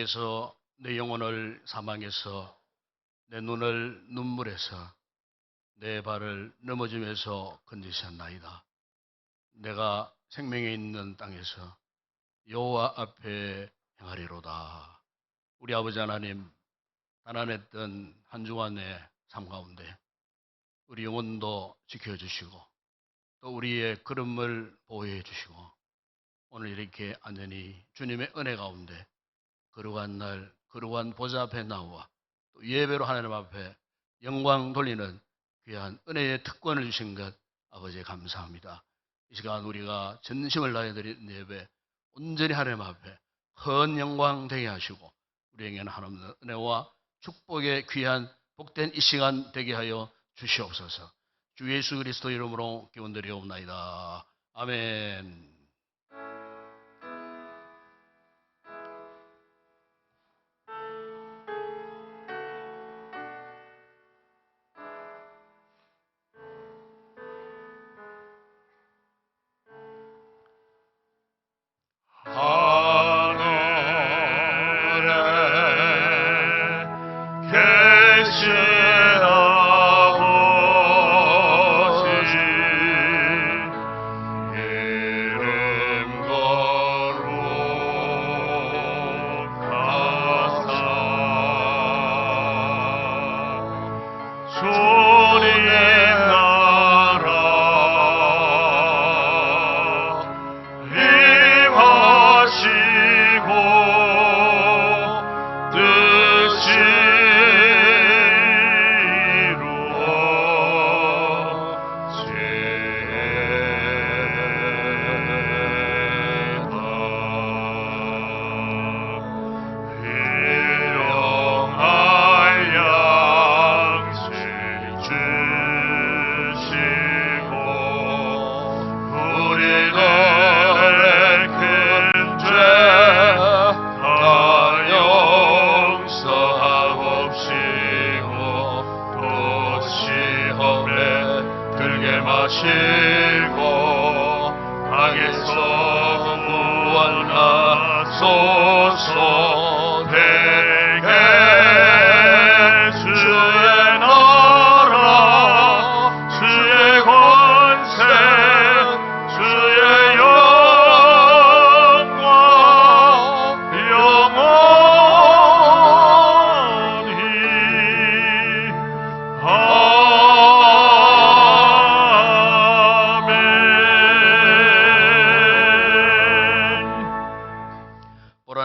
주께서 내 영혼을 사망에서 내 눈을 눈물에서 내 발을 넘어짐에서 건지셨나이다. 내가 생명에 있는 땅에서 여호와 앞에 행하리로다. 우리 아버지 하나님, 가난했던 한 주간의 삶 가운데 우리 영혼도 지켜주시고 또 우리의 걸음을 보호해 주시고 오늘 이렇게 안전히 주님의 은혜 가운데 거룩한 날, 거룩한 보좌 앞에 나와 또 예배로 하나님 앞에 영광 돌리는 귀한 은혜의 특권을 주신 것 아버지 감사합니다. 이 시간 우리가 전심을 다해 드린 예배 온전히 하나님 앞에 헌 영광 되게 하시고 우리에게는 하나님의 은혜와 축복의 귀한 복된 이 시간 되게 하여 주시옵소서. 주 예수 그리스도 이름으로 기원드리옵나이다. 아멘.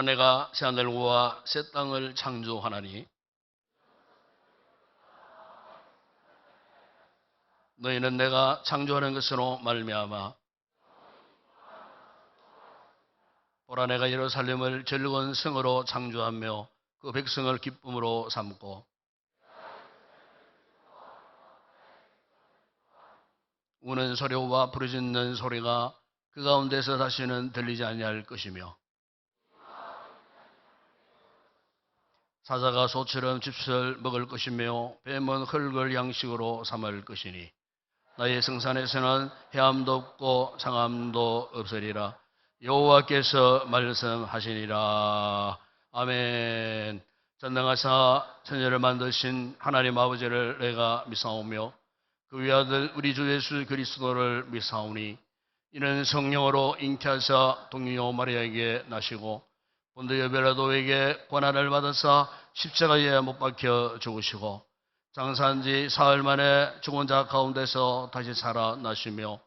내가 새하늘과 새 땅을 창조하나니 너희는 내가 창조하는 것으로 말미암아 보라 내가 예루살렘을 즐거운 성으로 창조하며 그 백성을 기쁨으로 삼고 우는 소리와 부르짖는 소리가 그 가운데서 다시는 들리지 아니할 것이며 사자가 소처럼 집을 먹을 것이며 뱀은 흙을 양식으로 삼을 것이니 나의 성산에서는 해함도 없고 상함도 없으리라. 여호와께서 말씀하시니라. 아멘. 전능하사 천지를 만드신 하나님 아버지를 내가 믿사오며 그 외아들 우리 주 예수 그리스도를 믿사오니 이는 성령으로 잉태하사 동요 마리아에게 나시고 본디오 빌라도에게 고난을 받으사 십자가에 못 박혀 죽으시고 장사한 지 사흘 만에 죽은 자 가운데서 다시 살아나시며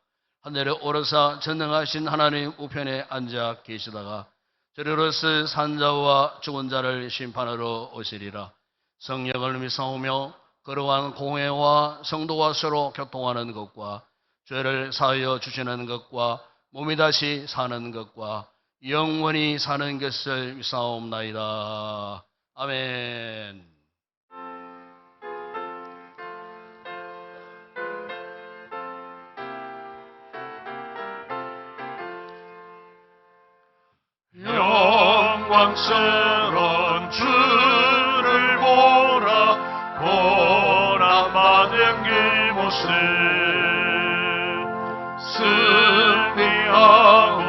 하늘에 오르사 전능하신 하나님 우편에 앉아 계시다가 저리로서 산 자와 죽은 자를 심판하러 오시리라. 성령을 믿사오며 거룩한 공회와 성도와 서로 교통하는 것과 죄를 사하여 주시는 것과 몸이 다시 사는 것과 영원히 사는 것을 믿사옵나이다. 아멘. 영광스러운 주를 보라 고난받은 기모습 승리하고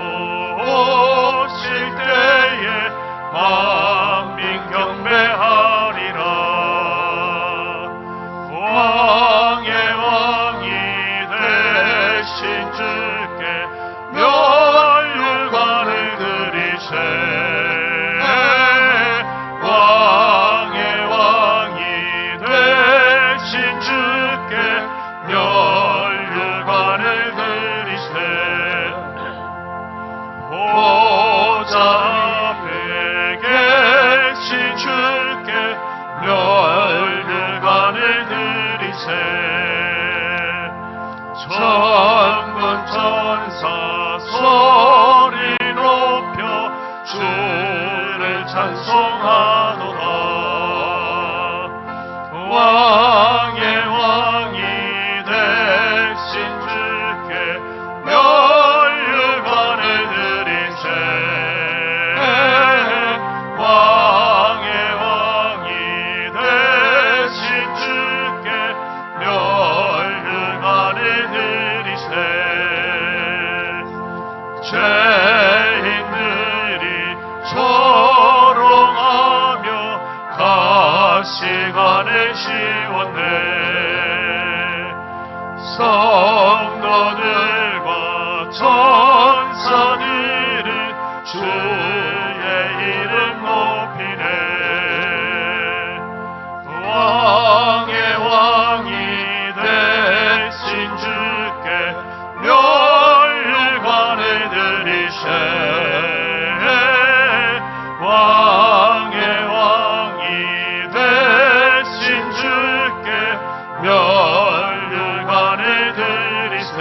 오실 때에 만민 천군 천사 소리 높여 주를 찬송하도다. 왕의 왕이 되신 주께 멸류관을 드리세. 왕의 왕이 되신 주께 멸류관을 드리세. 죄인들이 조롱하며 가시관을 씌웠네. 성도들과 천사들은 주의 이름 높이네. 왕의 왕이 되신 주께 멸류관을 드리세. 왕의 왕이 되신 주께 멸류관을 드리세.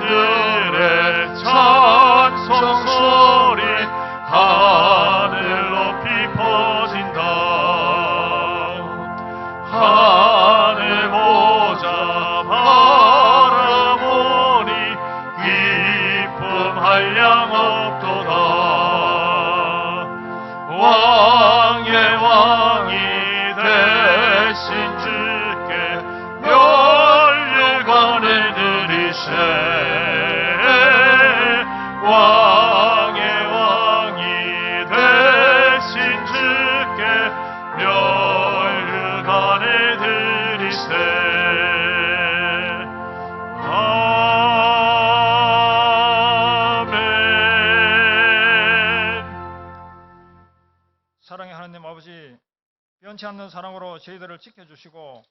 만민들의 찬송 소리 하늘 높이 퍼진다. 하늘 보자 바라보니 기쁨 한량 없도다. 왕의 왕이 되신 주께 멸류관을 드리세. 왕의 왕이 되신 주께 멸류관을 드리세. 아멘. 사랑의 하나님 아버지, 변치 않는 사랑으로 저희들을 지켜주시고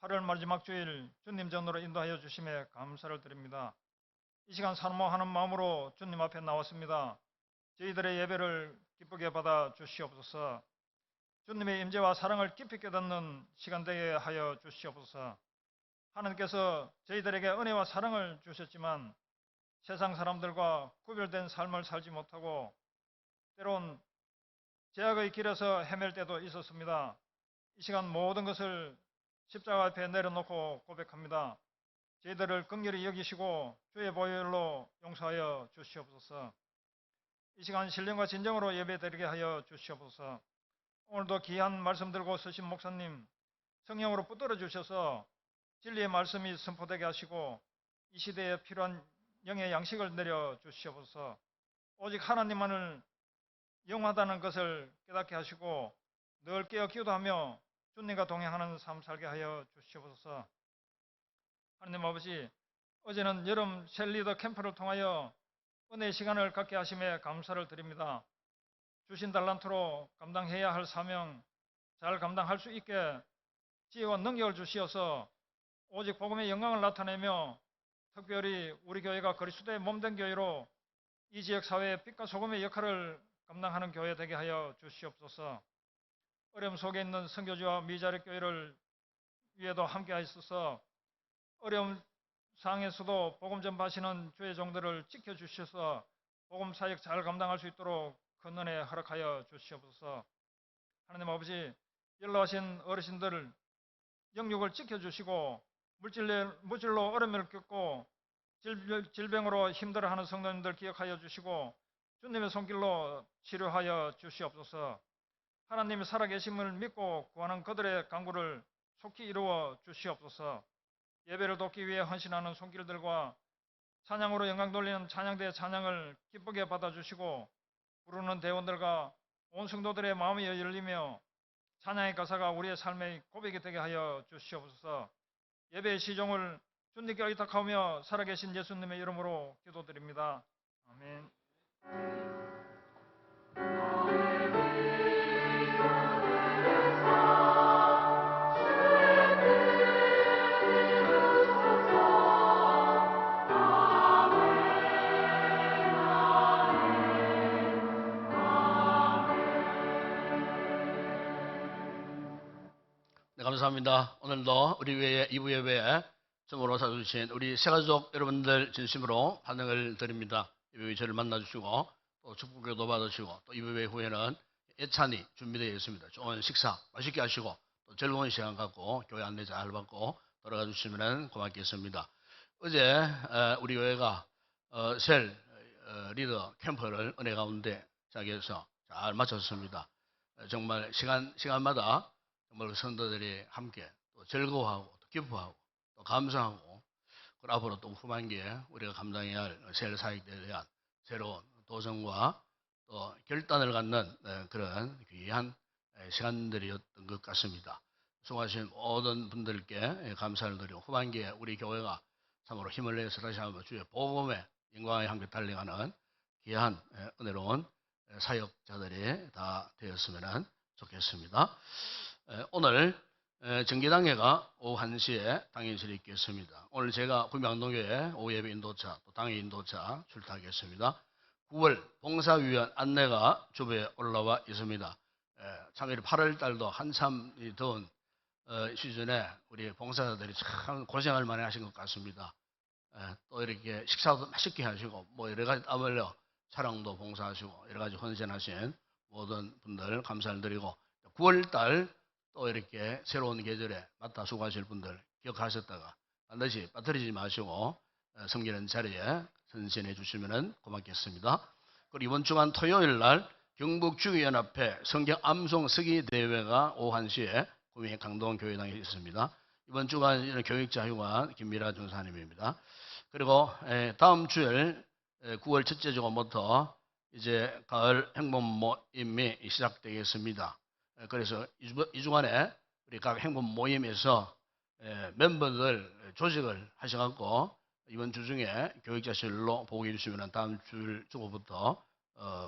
8월 마지막 주일 주님 전으로 인도하여 주심에 감사를 드립니다. 이 시간 사모하는 마음으로 주님 앞에 나왔습니다. 저희들의 예배를 기쁘게 받아 주시옵소서. 주님의 임재와 사랑을 깊이 깨닫는 시간 되게 하여 주시옵소서. 하나님께서 저희들에게 은혜와 사랑을 주셨지만 세상 사람들과 구별된 삶을 살지 못하고 때론 죄악의 길에서 헤맬 때도 있었습니다. 이 시간 모든 것을 십자가 앞에 내려놓고 고백합니다. 저희들을 긍휼히 여기시고 주의 보혈로 용서하여 주시옵소서. 이 시간 신령과 진정으로 예배드리게 하여 주시옵소서. 오늘도 귀한 말씀 들고 서신 목사님 성령으로 붙들어 주셔서 진리의 말씀이 선포되게 하시고 이 시대에 필요한 영의 양식을 내려 주시옵소서. 오직 하나님만을 영화하다는 것을 깨닫게 하시고 늘 깨어 기도하며 주님과 동행하는 삶 살게 하여 주시옵소서. 하나님 아버지, 어제는 여름 셀리더 캠프를 통하여 은혜의 시간을 갖게 하심에 감사를 드립니다. 주신 달란트로 감당해야 할 사명 잘 감당할 수 있게 지혜와 능력을 주시어서 오직 복음의 영광을 나타내며 특별히 우리 교회가 그리스도의 몸된 교회로 이 지역 사회의 빛과 소금의 역할을 감당하는 교회 되게 하여 주시옵소서. 어려움 속에 있는 선교지와 미자립 교회를 위에도 함께 하셔서 어려움 상에서도 복음 전파하시는 주의 종들을 지켜주셔서 복음 사역 잘 감당할 수 있도록 큰 은혜 허락하여 주시옵소서. 하나님 아버지, 연로하신 어르신들 영육을 지켜주시고 물질로 어려움을 겪고 질병으로 힘들어하는 성도님들 기억하여 주시고 주님의 손길로 치료하여 주시옵소서. 하나님의 살아계심을 믿고 구하는 그들의 간구를 속히 이루어 주시옵소서. 예배를 돕기 위해 헌신하는 손길들과 찬양으로 영광 돌리는 찬양대의 찬양을 기쁘게 받아주시고 부르는 대원들과 온 성도들의 마음이 열리며 찬양의 가사가 우리의 삶의 고백이 되게 하여 주시옵소서. 예배의 시종을 주님께 의탁하며 살아계신 예수님의 이름으로 기도드립니다. 아멘. 네, 감사합니다. 오늘도 우리 외에 이부 예배에 처음으로 찾아주신 우리 새가족 여러분들 진심으로 환영을 드립니다. 이부 저를 만나주시고 또 축복기도 받으시고 또 이부 예배 후에는 예찬이 준비되어 있습니다. 좋은 식사 맛있게 하시고 또 즐거운 시간 갖고 교회 안내 잘 받고 돌아가 주시면 고맙겠습니다. 어제 우리 교회가 셀 리더 캠프를 은혜 가운데 자기에서 잘 마쳤습니다. 정말 시간마다 정말 성도들이 함께 또 즐거워하고 또 기뻐하고 또 감사하고 그리고 앞으로 또 후반기에 우리가 감당해야 할 셀 사역들에 대한 새로운 도전과 또 결단을 갖는 그런 귀한 시간들이었던 것 같습니다. 수고하신 모든 분들께 감사를 드리고 후반기에 우리 교회가 참으로 힘을 내서 다시 한번 주의 복음의 영광에 함께 달려가는 귀한 은혜로운 사역자들이 다 되었으면 좋겠습니다. 오늘 정기당회가 오후 1시에 당인실에 있겠습니다. 오늘 제가 구명동교회 오후 예배 인도차 또 당회 인도차 출타하겠습니다. 9월 봉사위원 안내가 주부에 올라와 있습니다. 참 8월 달도 한참 더운 시즌에 우리 봉사자들이 참 고생을 많이 하신 것 같습니다. 또 이렇게 식사도 맛있게 하시고 뭐 여러 가지 땀 흘려 차량도 봉사하시고 여러 가지 헌신하신 모든 분들 감사를 드리고 9월 달 또 이렇게 새로운 계절에 맡아 수고하실 분들 기억하셨다가 반드시 빠뜨리지 마시고 섬기는 자리에 선신해 주시면 고맙겠습니다. 그리고 이번 주간 토요일 날 경북주기연합회 성경 암송 서기 대회가 오후 1시에 구미 강동 교회당에 있습니다. 이번 주간 교육자 휴관 김미라 중사님입니다. 그리고 다음 주일 9월 첫째 주간부터 이제 가을 행복 모임이 시작되겠습니다. 그래서 이 주간에 우리 각 행복 모임에서 멤버들 조직을 하셔갖고 이번 주 중에 교육자실로 보고해 주시면 다음 주 주부터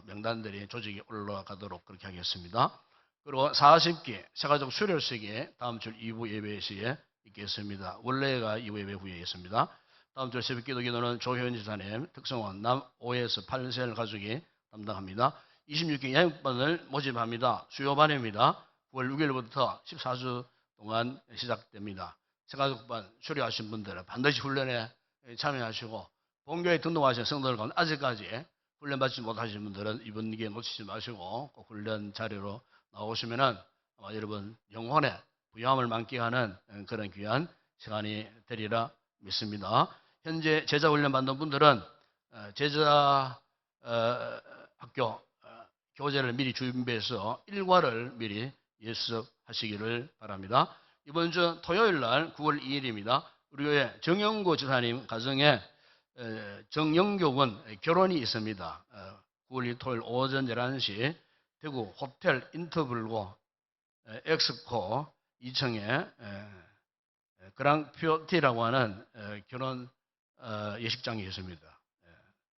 명단들이 조직이 올라가도록 그렇게 하겠습니다. 그리고 40기 새가족 수료식이 다음 주 2부 예배 시에 있겠습니다. 원래가 2부 예배 후에 있습니다. 다음 주 새벽 기도는 조효연 지사님 특성원 남 5에서 8세 가족이 담당합니다. 26기 양육반을 모집합니다. 수요반입니다. 9월 6일부터 14주 동안 시작됩니다. 새가족반 수료하신 분들은 반드시 훈련에 참여하시고 본교에 등록하신 성도들 가운데 아직까지 훈련받지 못하신 분들은 이번 기회에 놓치지 마시고 꼭 훈련 자료로 나오시면은 아마 여러분 영혼의 부유함을 만끽하는 그런 귀한 시간이 되리라 믿습니다. 현재 제자 훈련 받는 분들은 제자 학교 교재를 미리 준비해서 일과를 미리 예습하시기를 바랍니다. 이번 주 토요일 날 9월 2일입니다. 우리 교회 정영구 지사님 가정에 정영교군 결혼이 있습니다. 9월 2일 토요일 오전 11시 대구 호텔 인터블고 엑스코 2층에 그랑표티라고 하는 결혼 예식장이 있습니다.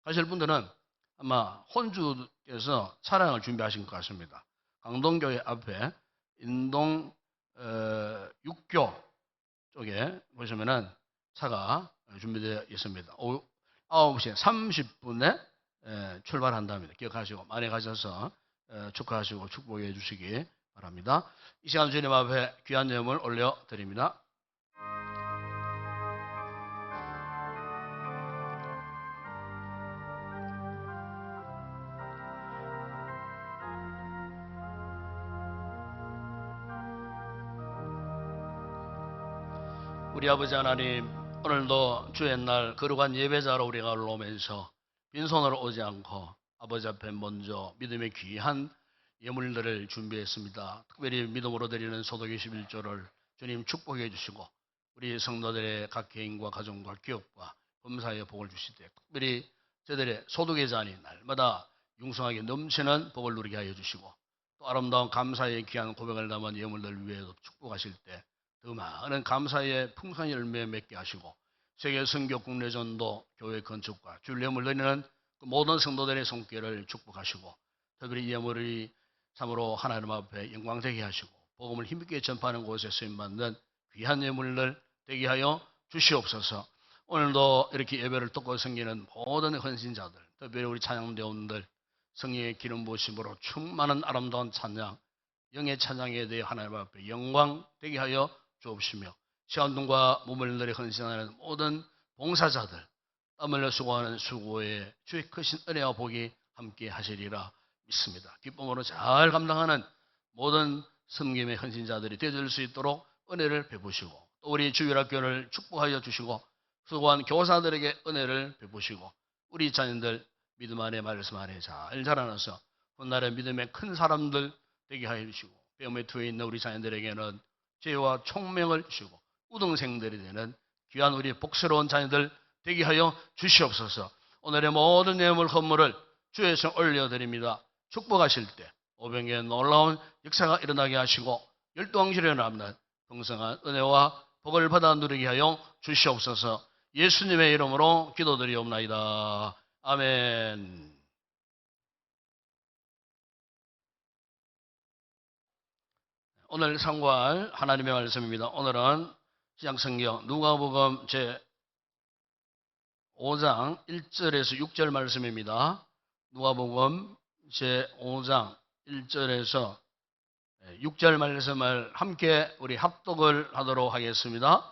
가실 분들은 아마 혼주께서 차량을 준비하신 것 같습니다. 강동교회 앞에 인동 6교 쪽에 보시면은 차가 준비되어 있습니다. 오후 9시 30분에 출발한답니다. 기억하시고 많이 가셔서 축하하시고 축복해 주시기 바랍니다. 이 시간 주님 앞에 귀한 예물을 올려드립니다. 우리 아버지 하나님, 오늘도 주의 날 거룩한 예배자로 우리가 올라오면서 빈손으로 오지 않고 아버지 앞에 먼저 믿음의 귀한 예물들을 준비했습니다. 특별히 믿음으로 드리는 소독의 11조를 주님 축복해 주시고 우리 성도들의 각 개인과 가정과 기업과 범사에 복을 주시되 특별히 저들의 소독의 잔이 날마다 융성하게 넘치는 복을 누리게 하여 주시고 또 아름다운 감사의 귀한 고백을 담은 예물들 위에도 축복하실 때 더 많은 감사의 풍성한 열매 맺게 하시고 세계 선교 국내 전도 교회 건축과 주일 예물 드리는 그 모든 성도들의 손길을 축복하시고 특별히 이 예물이 참으로 하나님 앞에 영광되게 하시고 복음을 힘있게 전파하는 곳에 쓰임받는 귀한 예물들 되게 하여 주시옵소서. 오늘도 이렇게 예배를 듣고 섬기는 모든 헌신자들, 특별히 우리 찬양대원들 성령의 기름 부으심으로 충만한 아름다운 찬양 영의 찬양에 대해 하나님 앞에 영광 되게 하여 주옵시며 시간동과 몸을 들여 헌신하는 모든 봉사자들 땀 흘려 수고하는 수고에 주의 크신 은혜와 복이 함께 하시리라 믿습니다. 기쁨으로 잘 감당하는 모든 섬김의 헌신자들이 되어줄 수 있도록 은혜를 베푸시고 또 우리 주일학교를 축복하여 주시고 수고한 교사들에게 은혜를 베푸시고 우리 자녀들 믿음 안에 말씀 안에 잘 자라나서 훗날에 믿음의 큰 사람들 되게 하여 주시고 뼈에 투여 있는 우리 자녀들에게는 지혜와 총명을 주시고 우등생들이 되는 귀한 우리 복스러운 자녀들 되게 하여 주시옵소서. 오늘의 모든 예물 헌물을 주의 성 올려드립니다. 축복하실 때 오병의 놀라운 역사가 일어나게 하시고 열두왕실에 남는 풍성한 은혜와 복을 받아 누리게 하여 주시옵소서. 예수님의 이름으로 기도드리옵나이다. 아멘. 오늘 상고할 하나님의 말씀입니다. 오늘은 신약성경 누가복음 제 5장 1절에서 6절 말씀입니다. 누가복음 제 5장 1절에서 6절 말씀을 함께 우리 합독을 하도록 하겠습니다.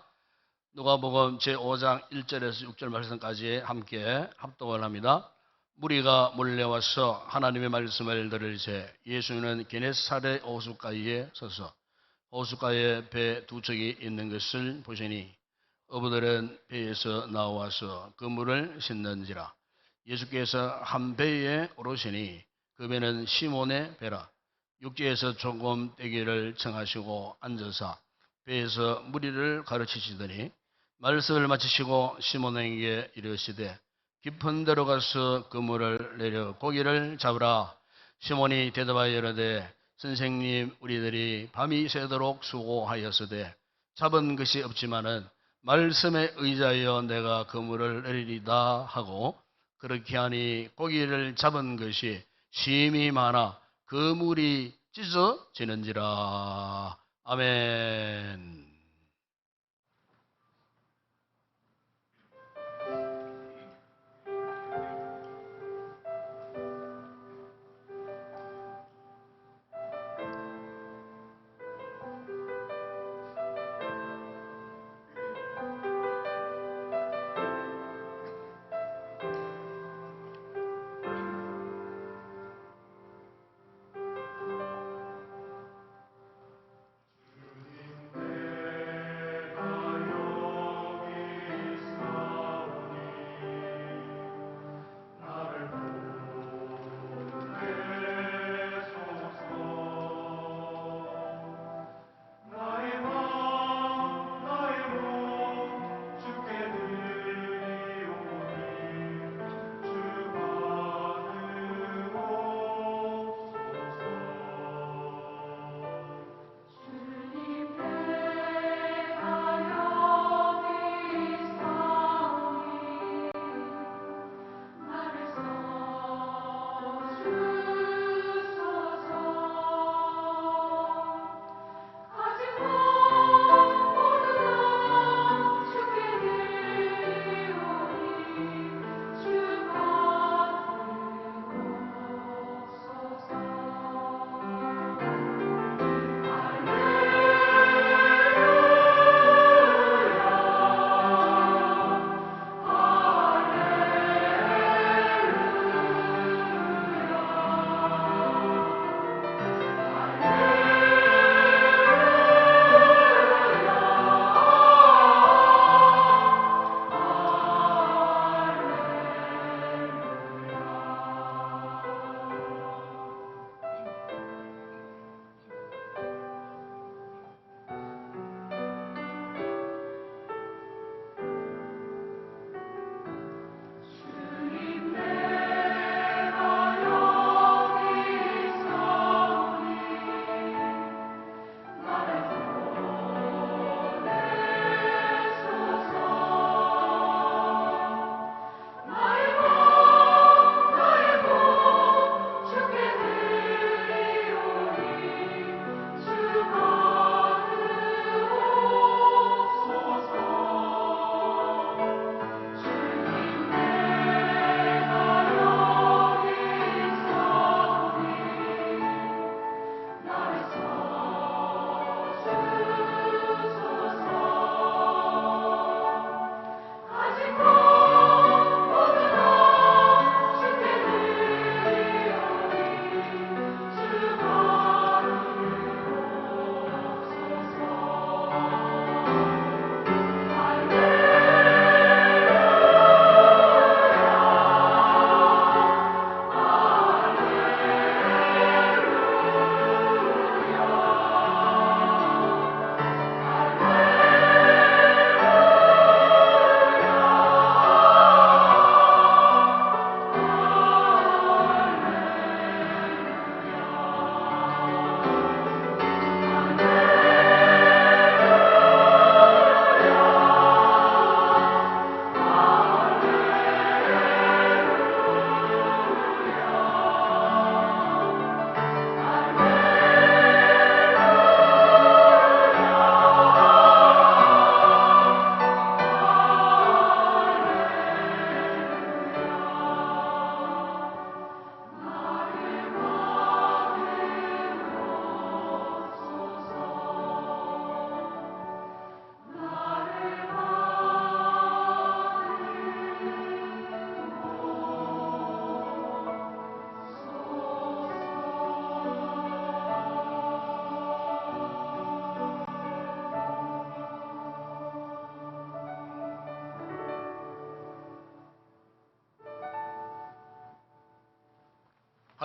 누가복음 제 5장 1절에서 6절 말씀까지 함께 합독을 합니다. 무리가 몰려와서 하나님의 말씀을 들을새 예수는 게네사렛 호숫가에 서서 호숫가에 배 두 척이 있는 것을 보시니 어부들은 배에서 나와서 그물을 싣는지라. 예수께서 한 배에 오르시니 그 배는 시몬의 배라. 육지에서 조금 떼기를 청하시고 앉아서 배에서 무리를 가르치시더니 말씀을 마치시고 시몬에게 이르시되 깊은 데로 가서 그물을 내려 고기를 잡으라. 시몬이 대답하여 이르되 선생님 우리들이 밤이 새도록 수고하였으되 잡은 것이 없지만은 말씀에 의지하여 내가 그물을 내리리다 하고 그렇게 하니 고기를 잡은 것이 심히 많아 그물이 찢어지는지라. 아멘.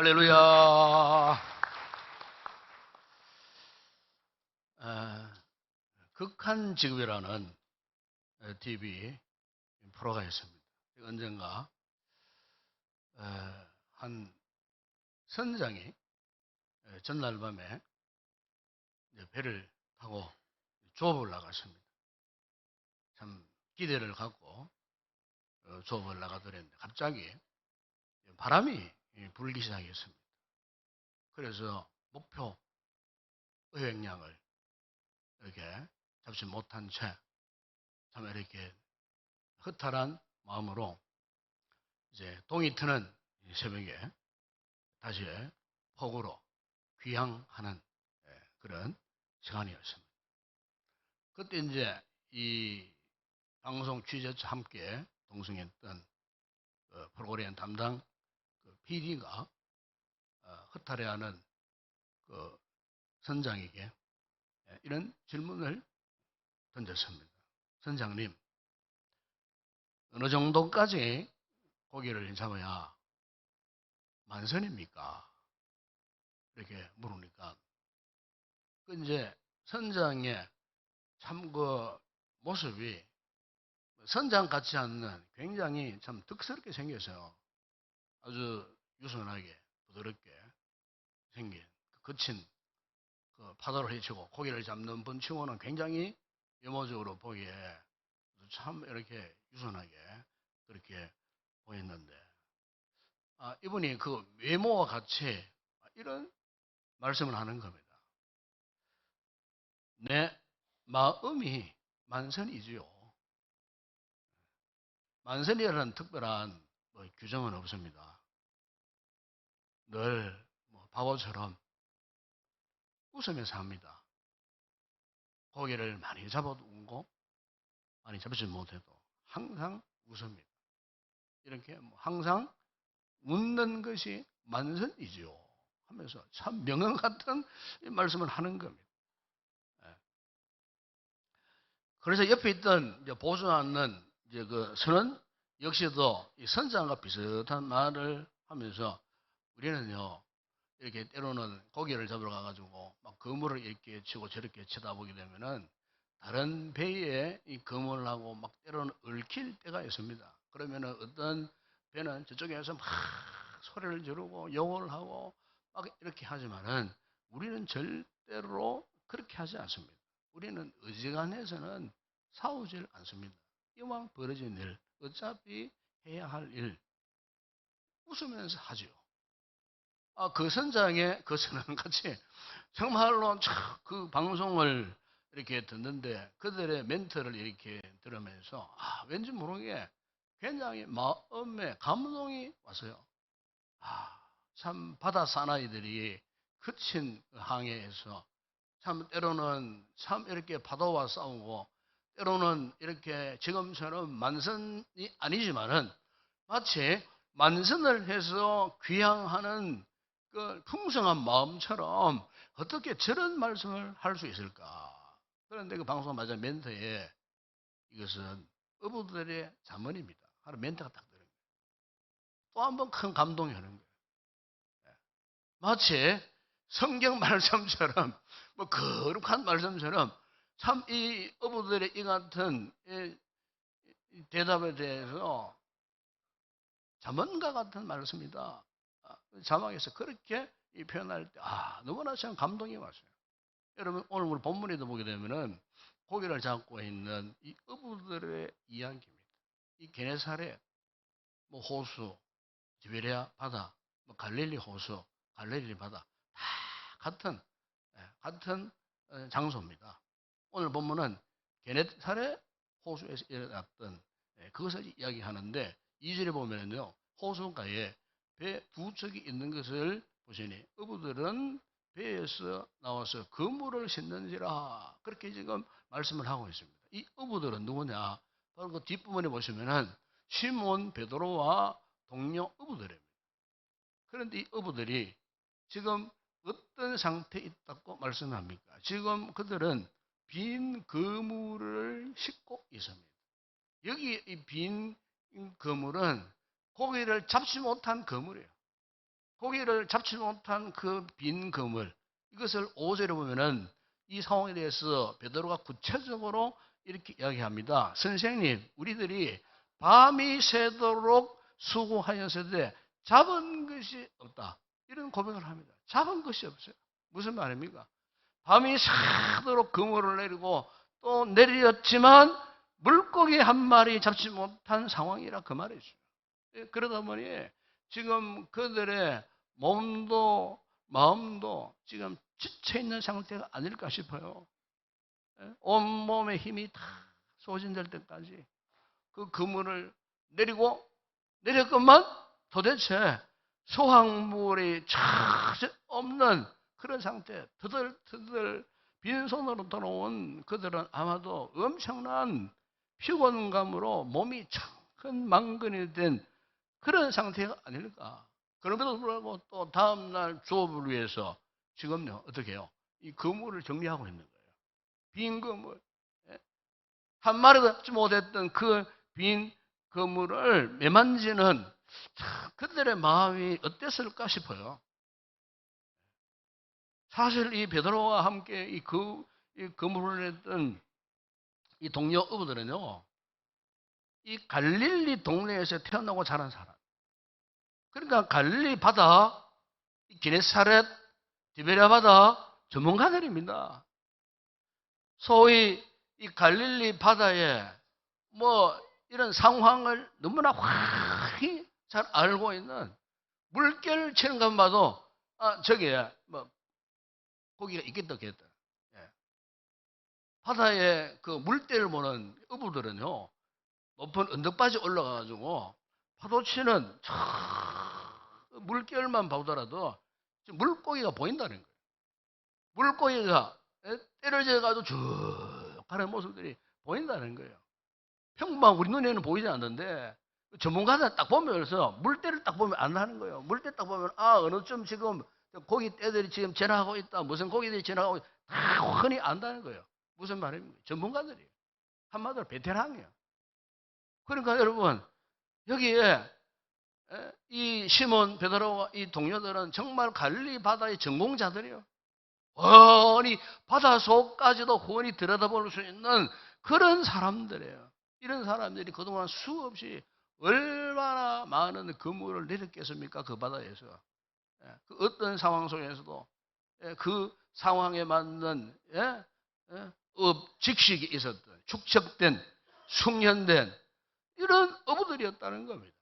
할렐루야. 극한 직업이라는 TV 프로가 있습니다. 언젠가 한 선장이 전날 밤에 배를 타고 조업을 나갔습니다. 참 기대를 갖고 조업을 나가더랬는데 갑자기 바람이 불기 시작했습니다. 그래서 목표 어획량을 이렇게 잡지 못한 채 참 이렇게 허탈한 마음으로 이제 동이 트는 새벽에 다시 폭우로 귀향하는 그런 시간이었습니다. 그때 이제 이 방송 취재자 함께 동승했던 프로그램 담당 PD가 허탈해하는 그 선장에게 이런 질문을 던졌습니다. 선장님, 어느 정도까지 고기를 잡아야 만선입니까? 이렇게 물으니까 이제 선장의 참 그 모습이 선장 같지 않는 굉장히 참 득스럽게 생겼어요. 아주 유순하게 부드럽게 생긴 거친 그 파도를 헤치고 고기를 잡는 분치고는 굉장히 외모적으로 보기에 참 이렇게 유순하게 그렇게 보였는데 이분이 그 외모와 같이 이런 말씀을 하는 겁니다. 내 마음이 만선이지요. 만선이라는 특별한 규정은 없습니다. 늘 바보처럼 웃으면서 합니다. 고기를 많이 잡아도 웃고 많이 잡지 못해도 항상 웃습니다. 이렇게 항상 웃는 것이 만선이지요 하면서 참 명언 같은 말씀을 하는 겁니다. 그래서 옆에 있던 보수 않는 그 선원 역시도 이 선장과 비슷한 말을 하면서 우리는요 이렇게 때로는 고기를 잡으러 가가지고 막 그물을 이렇게 치고 저렇게 쳐다보게 되면은 다른 배에 이 그물을 하고 막 때로는 얽힐 때가 있습니다. 그러면은 어떤 배는 저쪽에서 막 소리를 지르고 욕을 하고 막 이렇게 하지만은 우리는 절대로 그렇게 하지 않습니다. 우리는 어지간해서는 싸우질 않습니다. 이왕 벌어진 일, 어차피 해야 할 일, 웃으면서 하죠. 그 선장의 그 선언같이 정말로 그 방송을 이렇게 듣는데 그들의 멘트를 이렇게 들으면서 왠지 모르게 굉장히 마음에 감동이 왔어요. 참 바다 사나이들이 거친 항해에서 참 때로는 참 이렇게 파도와 싸우고 때로는 이렇게 지금처럼 만선이 아니지만은 마치 만선을 해서 귀향하는 그 풍성한 마음처럼 어떻게 저런 말씀을 할 수 있을까? 그런데 그 방송 맞아 멘트에 이것은 어부들의 자문입니다. 하는 멘트가 딱 들어요. 또 한 번 큰 감동이 오는 거예요. 마치 성경 말씀처럼 거룩한 말씀처럼 참 이 어부들의 이 같은 이 대답에 대해서 자문가 같은 말씀이다. 자막에서 그렇게 표현할 때 너무나 참 감동이 왔어요. 여러분 오늘 우리 본문에도 보게 되면은 고기를 잡고 있는 이 어부들의 이야기입니다. 이 게네사렛 호수, 디베레아 바다, 갈릴리 호수, 갈릴리 바다 다 같은 장소입니다. 오늘 본문은 게네사렛 호수에서 일어났던 그것을 이야기하는데 2절에 보면요 호수가에 배 두 척이 있는 것을 보시니 어부들은 배에서 나와서 그물을 싣는지라 그렇게 지금 말씀을 하고 있습니다. 이 어부들은 누구냐? 바로 그 뒷부분에 보시면은 시몬 베드로와 동료 어부들입니다. 그런데 이 어부들이 지금 어떤 상태에 있다고 말씀합니까? 지금 그들은 빈 그물을 싣고 있습니다. 여기 이 빈 그물은 고기를 잡지 못한 그물이에요. 고기를 잡지 못한 그 빈 그물, 이것을 5절에 보면은 이 상황에 대해서 베드로가 구체적으로 이렇게 이야기합니다. 선생님, 우리들이 밤이 새도록 수고하였는데 잡은 것이 없다. 이런 고백을 합니다. 잡은 것이 없어요. 무슨 말입니까? 밤이 새도록 그물을 내리고 또 내렸지만 물고기 한 마리 잡지 못한 상황이라 그 말이죠. 그러다 보니 지금 그들의 몸도 마음도 지금 지쳐 있는 상태가 아닐까 싶어요. 온몸의 힘이 다 소진될 때까지 그 그물을 내렸건만 도대체 소황물이 전혀 없는 그런 상태, 터덜터덜 빈손으로 돌아온 그들은 아마도 엄청난 피곤감으로 몸이 천근만근이 된 그런 상태가 아닐까. 그럼에도 불구하고 또 다음날 조업을 위해서 지금요, 어떻게 해요? 이 그물을 정리하고 있는 거예요. 빈 그물. 한 마리도 잡지 못했던 그 빈 그물을 매만지는 그들의 마음이 어땠을까 싶어요. 사실 이 베드로와 함께 이 그물을 했던 이 동료 어부들은요, 이 갈릴리 동네에서 태어나고 자란 사람. 그러니까 갈릴리 바다, 기네사렛, 디베랴 바다 전문가들입니다. 소위 이 갈릴리 바다에 뭐 이런 상황을 너무나 확히 잘 알고 있는, 물결 치는 것만 봐도 저기에 뭐 고기가 있겠다 했다. 바다에 그 물때를 보는 어부들은요, 높은 언덕바지 올라가가지고 파도 치는 물결만 보더라도 물고기가 보인다는 거예요. 물고기가 때려져가지고 쭉 가는 모습들이 보인다는 거예요. 평범한 우리 눈에는 보이지 않는데 전문가들 딱 보면서 물때를 딱 보면 안다는 거예요. 물때 딱 보면 어느 쯤 지금 고기 떼들이 지금 지나가고 있다. 무슨 고기들이 지나가고 있다. 다 흔히 안다는 거예요. 무슨 말입니까? 전문가들이에요. 한마디로 베테랑이에요. 그러니까 여러분, 여기에 이 시몬 베드로와 이 동료들은 정말 갈릴리 바다의 전공자들이에요. 훤히 바다 속까지도 훤히 들여다볼 수 있는 그런 사람들이에요. 이런 사람들이 그동안 수없이 얼마나 많은 그물을 내렸겠습니까? 그 바다에서. 그 어떤 상황 속에서도 그 상황에 맞는 직식이 있었던, 축적된, 숙련된 이런 어부들이었다는 겁니다.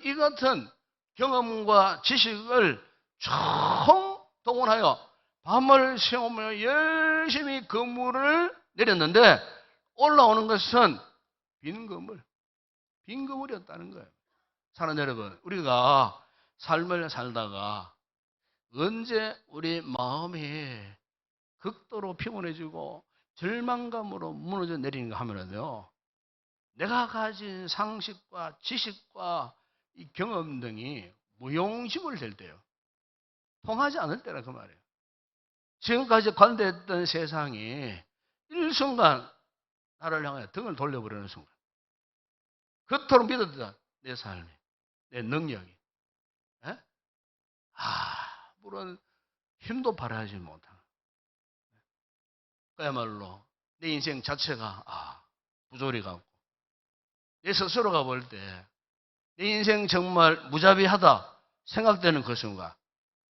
이 같은 경험과 지식을 총동원하여 밤을 새우며 열심히 그물을 내렸는데 올라오는 것은 빈 그물이었다는 거예요. 사랑하는 여러분, 우리가 삶을 살다가 언제 우리 마음이 극도로 피곤해지고 절망감으로 무너져 내리는가 하면요, 내가 가진 상식과 지식과 이 경험 등이 무용지물 될 때요. 통하지 않을 때라 그 말이에요. 지금까지 관대했던 세상이 일순간 나를 향해 등을 돌려버리는 순간, 그토록 믿었던 내 삶이, 내 능력이 물론 힘도 발휘하지 못한, 그야말로 내 인생 자체가 부조리 같고, 내 스스로가 볼 때 내 인생 정말 무자비하다 생각되는 그 순간,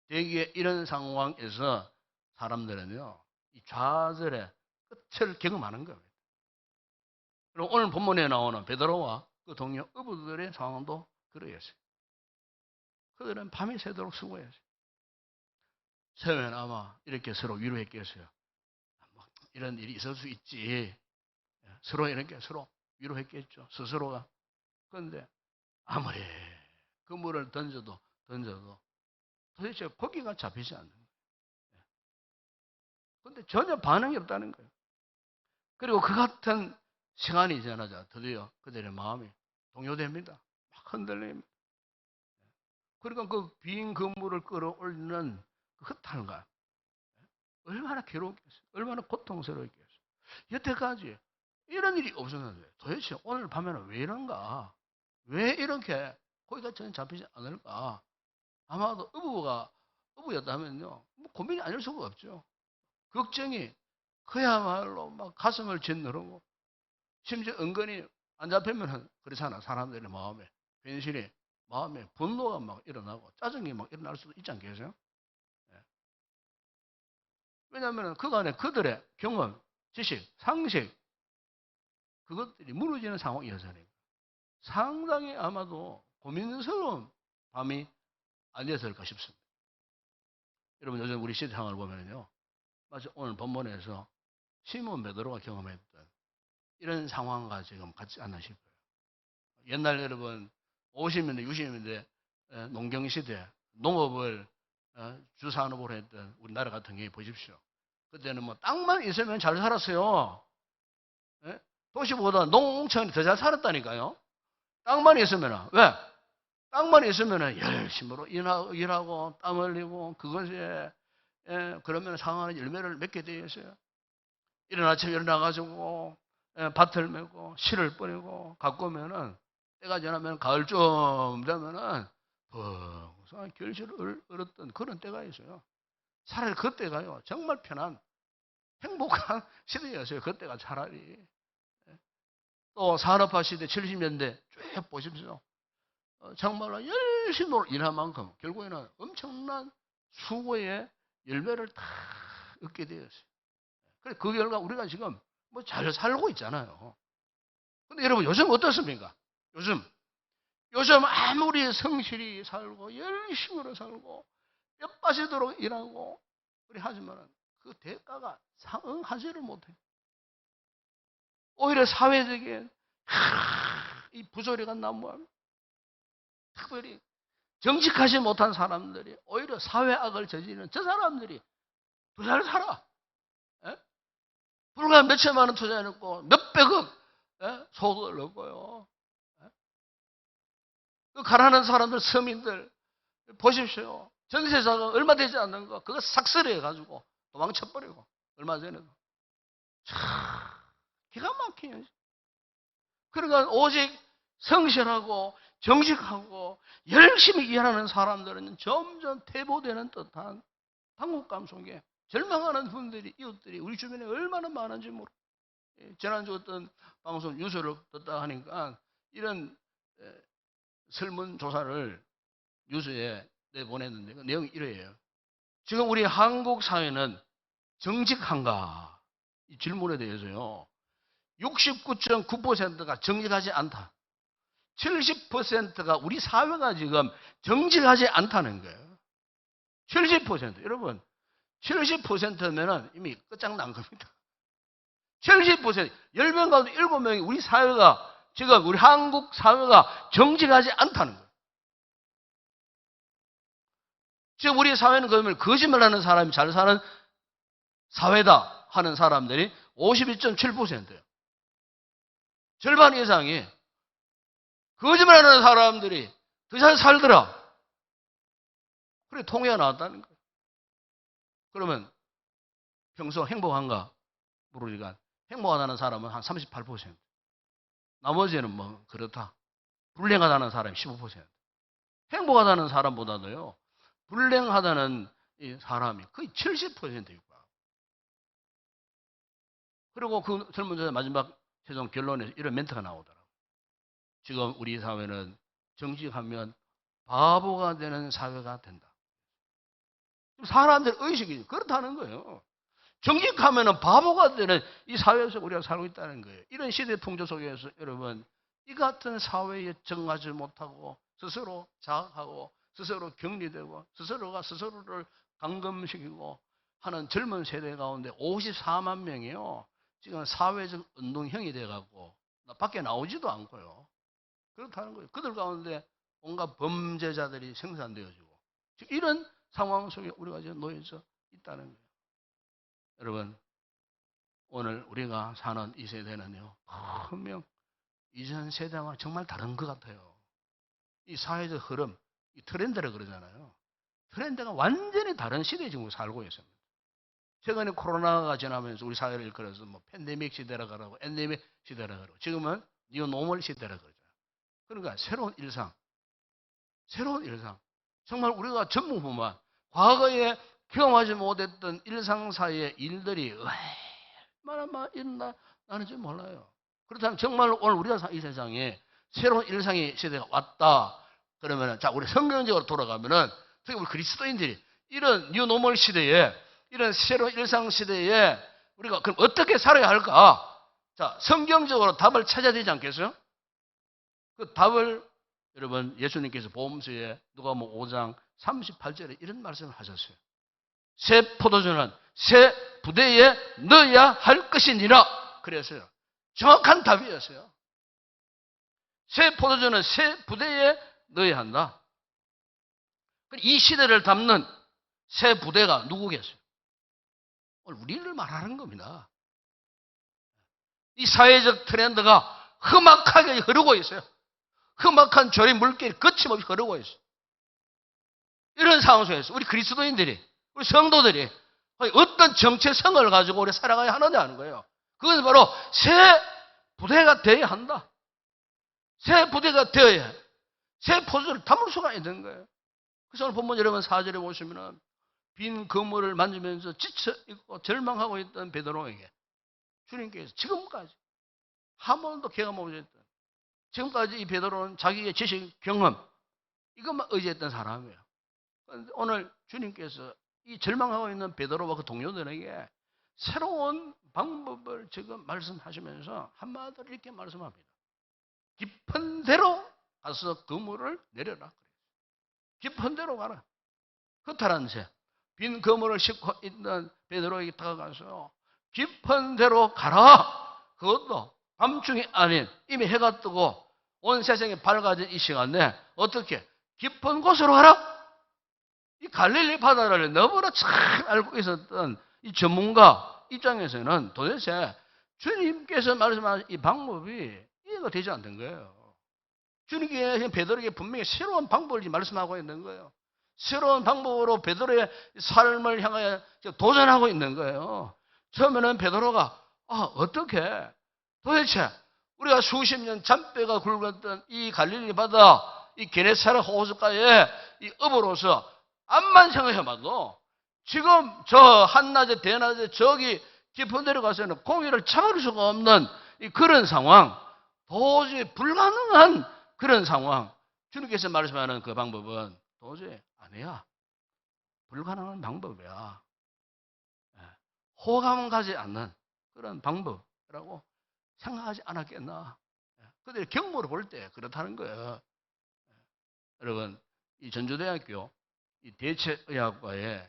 대개 이런 상황에서 사람들은요, 이 좌절의 끝을 경험하는 겁니다. 그리고 오늘 본문에 나오는 베드로와 그 동료 어부들의 상황도 그러했어요. 그들은 밤이 새도록 수고했어요. 처음에는 아마 이렇게 서로 위로했겠어요. 이런 일이 있을 수 있지. 서로 이렇게 서로 위로했겠죠. 스스로가. 그런데 아무리 그물을 던져도 도대체 고기가 잡히지 않는 거예요. 그런데 전혀 반응이 없다는 거예요. 그리고 그 같은 시간이 지나자 드디어 그들의 마음이 동요됩니다. 막 흔들립니다. 그러니까 그 빈 그물을 끌어올리는 그 허탈감, 얼마나 괴롭겠어요. 얼마나 고통스러웠겠어요. 여태까지 이런 일이 없었는데 도대체 오늘 밤에는 왜 이런가? 왜 이렇게 고기가 전혀 잡히지 않을까? 아마도 어부였다면요, 뭐 고민이 아닐 수가 없죠. 걱정이 그야말로 막 가슴을 짓누르고, 심지어 은근히 안 잡히면 그렇잖아. 사람들의 마음에, 괜시리 마음에 분노가 막 일어나고 짜증이 막 일어날 수도 있지 않겠어요? 예. 왜냐하면 그간에 그들의 경험, 지식, 상식, 그것들이 무너지는 상황이어서니까 상당히 아마도 고민스러운 밤이 아니었을까 싶습니다. 여러분, 요즘 우리 시대 상황을 보면요, 마치 오늘 본문에서 시몬 베드로가 경험했던 이런 상황과 지금 같지 않나 싶어요. 옛날 여러분 50년대, 60년대 농경시대, 농업을 주산업으로 했던 우리나라 같은 경우에 보십시오. 그때는 뭐 땅만 있으면 잘 살았어요. 예? 도시보다 농촌이 더 잘 살았다니까요. 땅만 있으면. 왜? 땅만 있으면 열심으로 일하고 땀 흘리고 그것에 그러면 상하는 열매를 맺게 되어 있어요. 이른 아침에 일어나가지고 밭을 메고 실을 뿌리고 갖고 오면은 때가 지나면 가을쯤 되면은 풍성한 결실을 얻었던 그런 때가 있어요. 차라리 그때가요, 정말 편한 행복한 시대였어요. 그때가 차라리. 또 산업화 시대 70년대 쭉 보십시오. 정말로 열심히 일한 만큼 결국에는 엄청난 수고의 열매를 다 얻게 되었어요. 그래, 그 결과 우리가 지금 뭐 잘 살고 있잖아요. 근데 여러분, 요즘 어떻습니까? 요즘 아무리 성실히 살고 열심히 살고 뼈 빠지도록 일하고 그래 하지만 그 대가가 상응하지를 못해요. 오히려 사회적인 이 부조리가 난무합니다. 특별히 정직하지 못한 사람들이 오히려 사회악을 저지르는 저 사람들이 더 잘 살아. 예? 불과 몇천만 원 투자해놓고 몇백억 소득을 얻고요. 그 가난한 사람들, 서민들 보십시오. 전세자가 얼마 되지 않는 거 그거 삭슬해가지고 도망쳐버리고 얼마 전에도 참 기가 막히네. 그러니까 오직 성실하고 정직하고 열심히 일하는 사람들은 점점 퇴보되는 듯한 당혹감 속에 절망하는 분들이, 이웃들이 우리 주변에 얼마나 많은지 모르고, 지난주 어떤 방송 뉴스를 듣다 하니까 이런 설문조사를 뉴스에 내보냈는데 그 내용이 이래요. 지금 우리 한국 사회는 정직한가? 이 질문에 대해서요, 69.9%가 정직하지 않다. 70%가 우리 사회가 지금 정직하지 않다는 거예요. 70%. 여러분, 70%면은 이미 끝장난 겁니다. 70%. 10명 가운데 7명이 우리 사회가, 지금 우리 한국 사회가 정직하지 않다는 거예요. 지금 우리 사회는 그러면 거짓말하는 사람이 잘 사는 사회다 하는 사람들이 52.7%예요. 절반 이상이 거짓말하는 사람들이 더 잘 살더라. 그래 통계가 나왔다는 거예요. 그러면 평소 행복한가 물으니까 행복하다는 사람은 한 38%. 나머지는 뭐 그렇다. 불행하다는 사람이 15%. 행복하다는 사람보다도요, 불행하다는 이 사람이 거의 70%입니다. 그리고 그 설문조사 마지막 최종 결론에서 이런 멘트가 나오더라고요. 지금 우리 사회는 정직하면 바보가 되는 사회가 된다. 사람들 의식이 그렇다는 거예요. 정직하면 바보가 되는 이 사회에서 우리가 살고 있다는 거예요. 이런 시대 풍조 속에서 여러분, 이 같은 사회에 적응하지 못하고 스스로 자학하고 스스로 격리되고 스스로가 스스로를 감금시키고 하는 젊은 세대 가운데 54만 명이요, 지금 사회적 운동형이 돼갖고 밖에 나오지도 않고요. 그렇다는 거예요. 그들 가운데 온갖 범죄자들이 생산되어지고 이런 상황 속에 우리가 지금 놓여져 있다는 거예요. 여러분, 오늘 우리가 사는 이 세대는요, 분명 이전 세대와 정말 다른 것 같아요. 이 사회적 흐름, 이 트렌드라 그러잖아요. 트렌드가 완전히 다른 시대에 지금 살고 있습니다. 최근에 코로나가 지나면서 우리 사회를 일컬어서 뭐 팬데믹 시대라 그러고 엔데믹 시대라 그러고 지금은 뉴노멀 시대라 그러잖아요. 그러니까 새로운 일상. 정말 우리가 전무후무한 과거에 경험하지 못했던 일상사회의 일들이 얼마나 많이 일어나 나는지 몰라요. 그렇다면 정말 오늘 우리가 이 세상에 새로운 일상의 시대가 왔다. 그러면은 자, 우리 성경적으로 돌아가면은 특히 우리 그리스도인들이 이런 뉴노멀 시대에 이런 새로운 일상 시대에 우리가 그럼 어떻게 살아야 할까? 자, 성경적으로 답을 찾아야 되지 않겠어요? 그 답을 여러분 예수님께서 보험서에 누가복음 5장 38절에 이런 말씀을 하셨어요. 새 포도주는 새 부대에 넣어야 할 것이니라 그랬어요. 정확한 답이었어요. 새 포도주는 새 부대에 넣어야 한다. 이 시대를 담는 새 부대가 누구겠어요? 오늘 우리를 말하는 겁니다. 이 사회적 트렌드가 험악하게 흐르고 있어요. 험악한 조리 물길이 거침없이 흐르고 있어요. 이런 상황 속에서 우리 그리스도인들이, 우리 성도들이 어떤 정체성을 가지고 우리 살아가야 하느냐는 거예요. 그것은 바로 새 부대가 되어야 한다. 새 부대가 되어야 새 포도주를 담을 수가 있는 거예요. 그래서 오늘 본문 여러분 4절에 보시면은 빈 그물을 만지면서 지쳐 있고 절망하고 있던 베드로에게 주님께서 지금까지 한 번도 경험 못했던 지금까지 이 베드로는 자기의 지식, 경험 이것만 의지했던 사람이에요. 오늘 주님께서 이 절망하고 있는 베드로와 그 동료들에게 새로운 방법을 지금 말씀하시면서 한마디로 이렇게 말씀합니다. 깊은 데로 가서 그물을 내려라. 깊은 데로 가라. 허탈한 새, 빈 그물을 싣고 있는 베드로에게 다가가서 깊은 데로 가라. 그것도 밤중이 아닌 이미 해가 뜨고 온 세상이 밝아진 이 시간에 어떻게 깊은 곳으로 가라. 이 갈릴리 바다를 너무나 잘 알고 있었던 이 전문가 입장에서는 도대체 주님께서 말씀하신 이 방법이 이해가 되지 않는 거예요. 주님께서 베드로에게 분명히 새로운 방법을 말씀하고 있는 거예요. 새로운 방법으로 베드로의 삶을 향하여 도전하고 있는 거예요. 처음에는 베드로가 어떻게 도대체 우리가 수십 년 잔뼈가 굵었던 이 갈릴리 바다 이 게네사렛 호숫가에 이 어부로서 암만 생각해봐도 지금 저 한낮에 대낮에 저기 깊은 데로 가서는 고기를 잡을 수가 없는 그런 상황, 도저히 불가능한 그런 상황. 주님께서 말씀하는 그 방법은 도저히 아니야. 불가능한 방법이야. 호감 가지 않는 그런 방법이라고 생각하지 않았겠나. 그들의 경험으로 볼 때 그렇다는 거예요. 여러분, 이 전주대학교 이 대체의학과에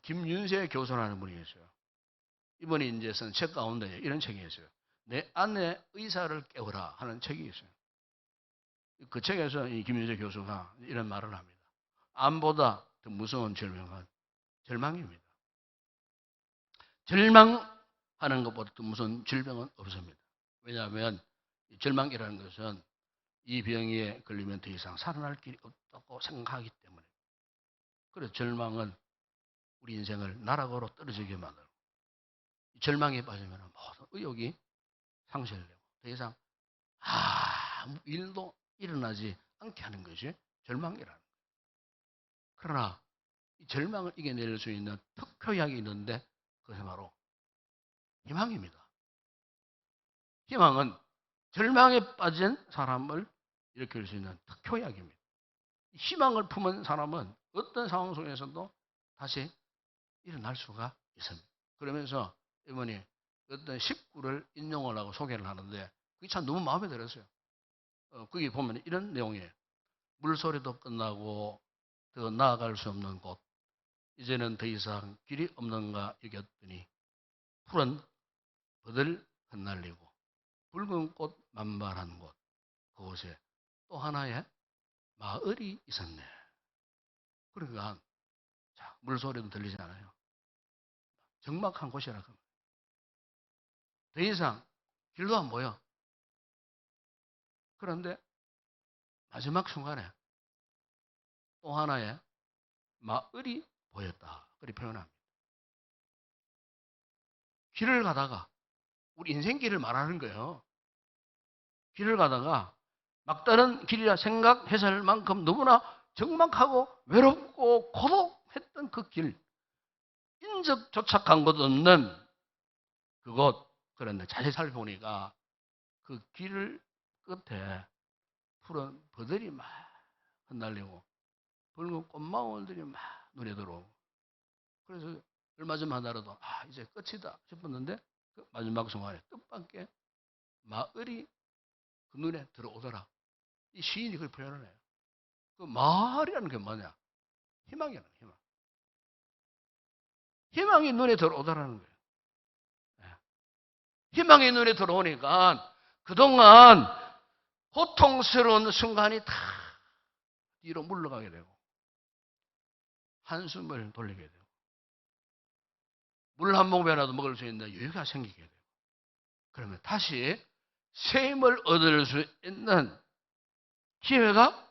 김윤세 교수라는 분이 있어요. 이분이 이제 쓴 책 가운데 이런 책이 있어요. 내 안의 의사를 깨우라 하는 책이 있어요. 그 책에서 이 김윤세 교수가 이런 말을 합니다. 암보다 더 무서운 질병은 절망입니다. 절망하는 것보다 더 무서운 질병은 없습니다. 왜냐하면 절망이라는 것은 이 병에 걸리면 더 이상 살아날 길이 없다고 생각하기 때문에. 그래서 절망은 우리 인생을 나락으로 떨어지게 만들고 절망에 빠지면 모든 의욕이 상실되고 더 이상 아무 일도 일어나지 않게 하는 것이 절망이라는 거예요. 그러나 이 절망을 이겨낼 수 있는 특효약이 있는데 그것이 바로 희망입니다. 희망은 절망에 빠진 사람을 일으킬 수 있는 특효약입니다. 희망을 품은 사람은 어떤 상황 속에서도 다시 일어날 수가 있습니다. 그러면서 이번에 어떤 식구를 인용을 하고 소개를 하는데 그게 참 너무 마음에 들었어요. 거기 보면 이런 내용이에요. 물소리도 끝나고 더 나아갈 수 없는 곳, 이제는 더 이상 길이 없는가 여겼더니 푸른 버들 흩날리고 붉은 꽃 만발한 곳, 그곳에 또 하나의 마을이 있었네. 그러니까 자, 물소리도 들리지 않아요. 적막한 곳이라고. 더 이상 길도 안 보여. 그런데 마지막 순간에 또 하나의 마을이 보였다. 그렇게 표현합니다. 길을 가다가 우리 인생길을 말하는 거예요. 길을 가다가 막다른 길이라 생각했을 만큼 너무나 적막하고 외롭고 고독했던 그 길, 인적조차 간 곳 없는 그곳, 그런데 자세히 살펴보니까 그 길 끝에 푸른 버들이 막 흩날리고 붉은 꽃망울들이 막 눈에 들어오고, 그래서 얼마 전 하나라도 이제 끝이다 싶었는데 그 마지막 순간에 뜻밖의 마을이 그 눈에 들어오더라. 이 시인이 그걸 표현을 해요. 그 마을이라는 게 뭐냐? 희망이라는 희망. 희망이 눈에 들어오더라는 거예요. 희망이 눈에 들어오니까 그동안 고통스러운 순간이 다 뒤로 물러가게 되고 한숨을 돌리게 되고 물 한 모금이라도 먹을 수 있는 여유가 생기게 되고, 그러면 다시 새 힘을 얻을 수 있는 기회가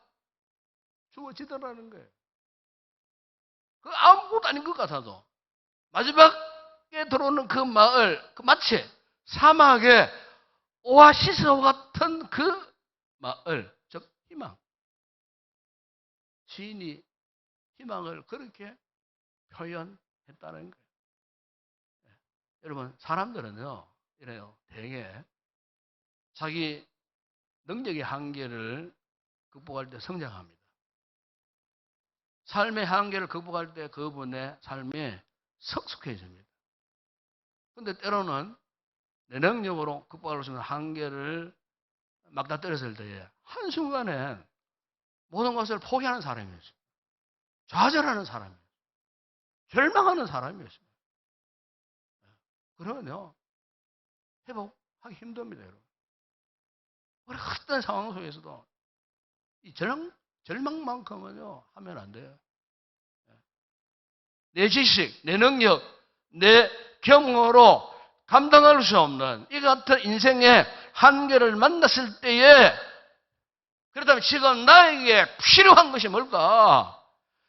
주어지더라는 거예요. 그 아무것도 아닌 것 같아도 마지막에 들어오는 그 마을, 그 마치 사막의 오아시스와 같은 그 마을, 즉 희망. 시인이 희망을 그렇게 표현했다는 거예요. 여러분, 사람들은요, 이래요. 대개 자기 능력의 한계를 극복할 때 성장합니다. 삶의 한계를 극복할 때 그분의 삶이 성숙해집니다. 그런데 때로는 내 능력으로 극복할 수 있는 한계를 막다떨어질 때에 한순간에 모든 것을 포기하는 사람이었습니다. 좌절하는 사람이었습니다. 절망하는 사람이었습니다. 그러면요, 회복하기 힘듭니다, 여러분. 우리 어떤 상황 속에서도 이 절망만큼은요, 하면 안 돼요. 내 지식, 내 능력, 내 경험으로 감당할 수 없는 이 같은 인생의 한계를 만났을 때에, 그렇다면 지금 나에게 필요한 것이 뭘까?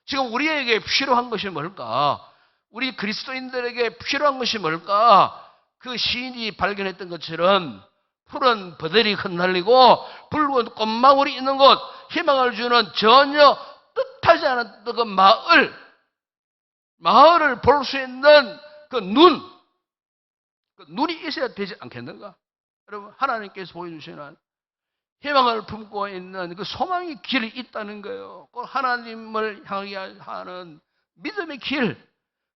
지금 우리에게 필요한 것이 뭘까? 우리 그리스도인들에게 필요한 것이 뭘까? 그 시인이 발견했던 것처럼 푸른 버들이 흩날리고 붉은 꽃망울이 있는 곳, 희망을 주는 전혀 뜻하지 않았던 그 마을을 볼 수 있는 그 눈이 있어야 되지 않겠는가? 여러분, 하나님께서 보여주시는 희망을 품고 있는 그 소망의 길이 있다는 거예요. 꼭 하나님을 향하게 하는 믿음의 길,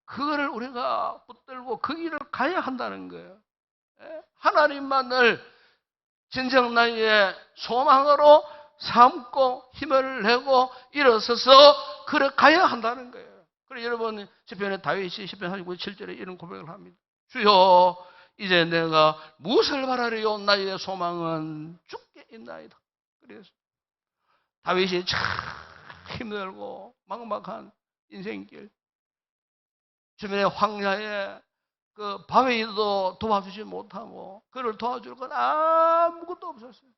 그거를 우리가 붙들고 그 길을 가야 한다는 거예요. 하나님만을 진정 나의 소망으로 삼고 힘을 내고 일어서서 그래 가야 한다는 거예요. 그래서 여러분, 시편의 다윗이 시편 49편 7절에 이런 고백을 합니다. 주여, 이제 내가 무엇을 바라리요? 나의 소망은 주께 있나이다. 그래서 다윗이 참 힘들고 막막한 인생길, 주변의 황야에 그 바위도 도와주지 못하고 그를 도와줄 건 아무것도 없었어요.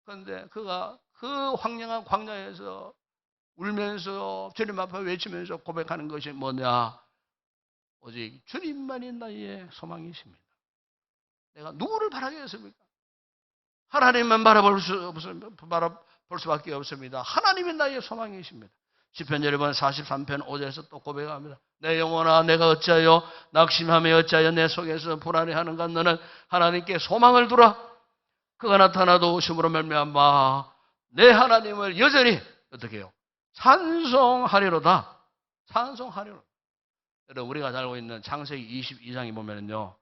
그런데 그가 그 황량한 광야에서 울면서 주님 앞에 외치면서 고백하는 것이 뭐냐? 오직 주님만이 나의 소망이십니다. 내가 누구를 바라겠습니까? 하나님만 바라볼 수밖에 없습니다. 하나님이 나의 소망이십니다. 시편 여러분 43편 5절에서 또 고백합니다. 내 영혼아, 내가 어찌하여 낙심하며 어찌하여 내 속에서 불안해하는가? 너는 하나님께 소망을 두라. 그가 나타나도 오심으로 말미암아 내 하나님을 여전히 어떻게 해요? 찬송하리로다. 찬송하리로다. 여러분, 우리가 잘 알고 있는 창세기 22장에 보면요,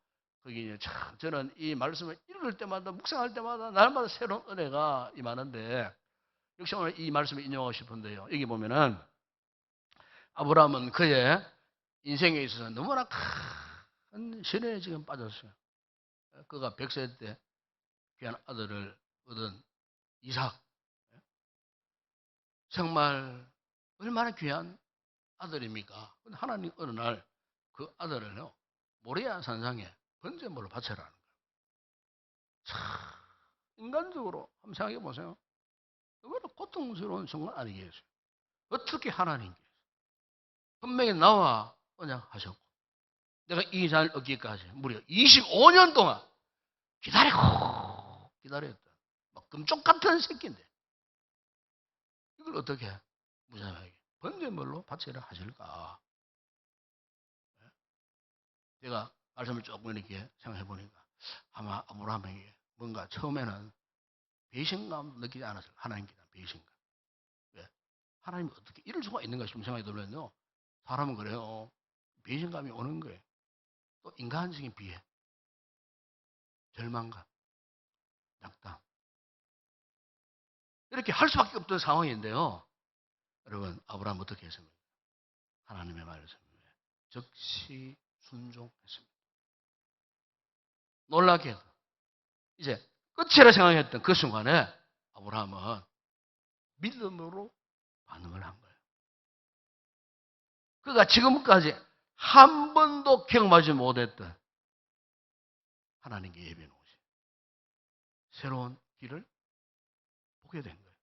거기 참 저는 이 말씀을 읽을 때마다, 묵상할 때마다 날마다 새로운 은혜가 임하는데, 역시 오늘 이 말씀을 인용하고 싶은데요, 여기 보면은 아브라함은 그의 인생에 있어서 너무나 큰 시련에 지금 빠졌어요. 그가 100세 때 귀한 아들을 얻은 이삭, 정말 얼마나 귀한 아들입니까? 하나님 어느 날 그 아들을요, 모리아 산상에 번제물로 바쳐라는 거예요. 참 인간적으로 한번 생각해 보세요. 얼마나 고통스러운 순간 아니겠어요? 어떻게 하나님께서 분명히 나와 언약하셨고 내가 이 자를 얻기까지 무려 25년 동안 기다렸다. 막 금쪽 같은 새끼인데 이걸 어떻게 해? 무자비하게 번제물로 바치라 하실까? 제가 말씀을 조금 이렇게 생각해 보니까 아마 아브라함에게 뭔가 처음에는 배신감 느끼지 않았을까? 하나님께 대한 배신감. 왜? 하나님이 어떻게 이럴 수가 있는가 싶은 생각이 들면요. 사람은 그래요. 배신감이 오는 거예요. 또 인간적인 비애, 절망감, 낙담. 이렇게 할 수밖에 없던 상황인데요. 여러분, 아브라함 어떻게 했습니까? 하나님의 말씀에 즉시 순종했습니다. 놀랍게도 이제 끝이라 생각했던 그 순간에 아브라함은 믿음으로 반응을 한 거예요. 그가 지금까지 한 번도 경험하지 못했던 하나님께 예배 놓으신 새로운 길을 보게 된 거예요.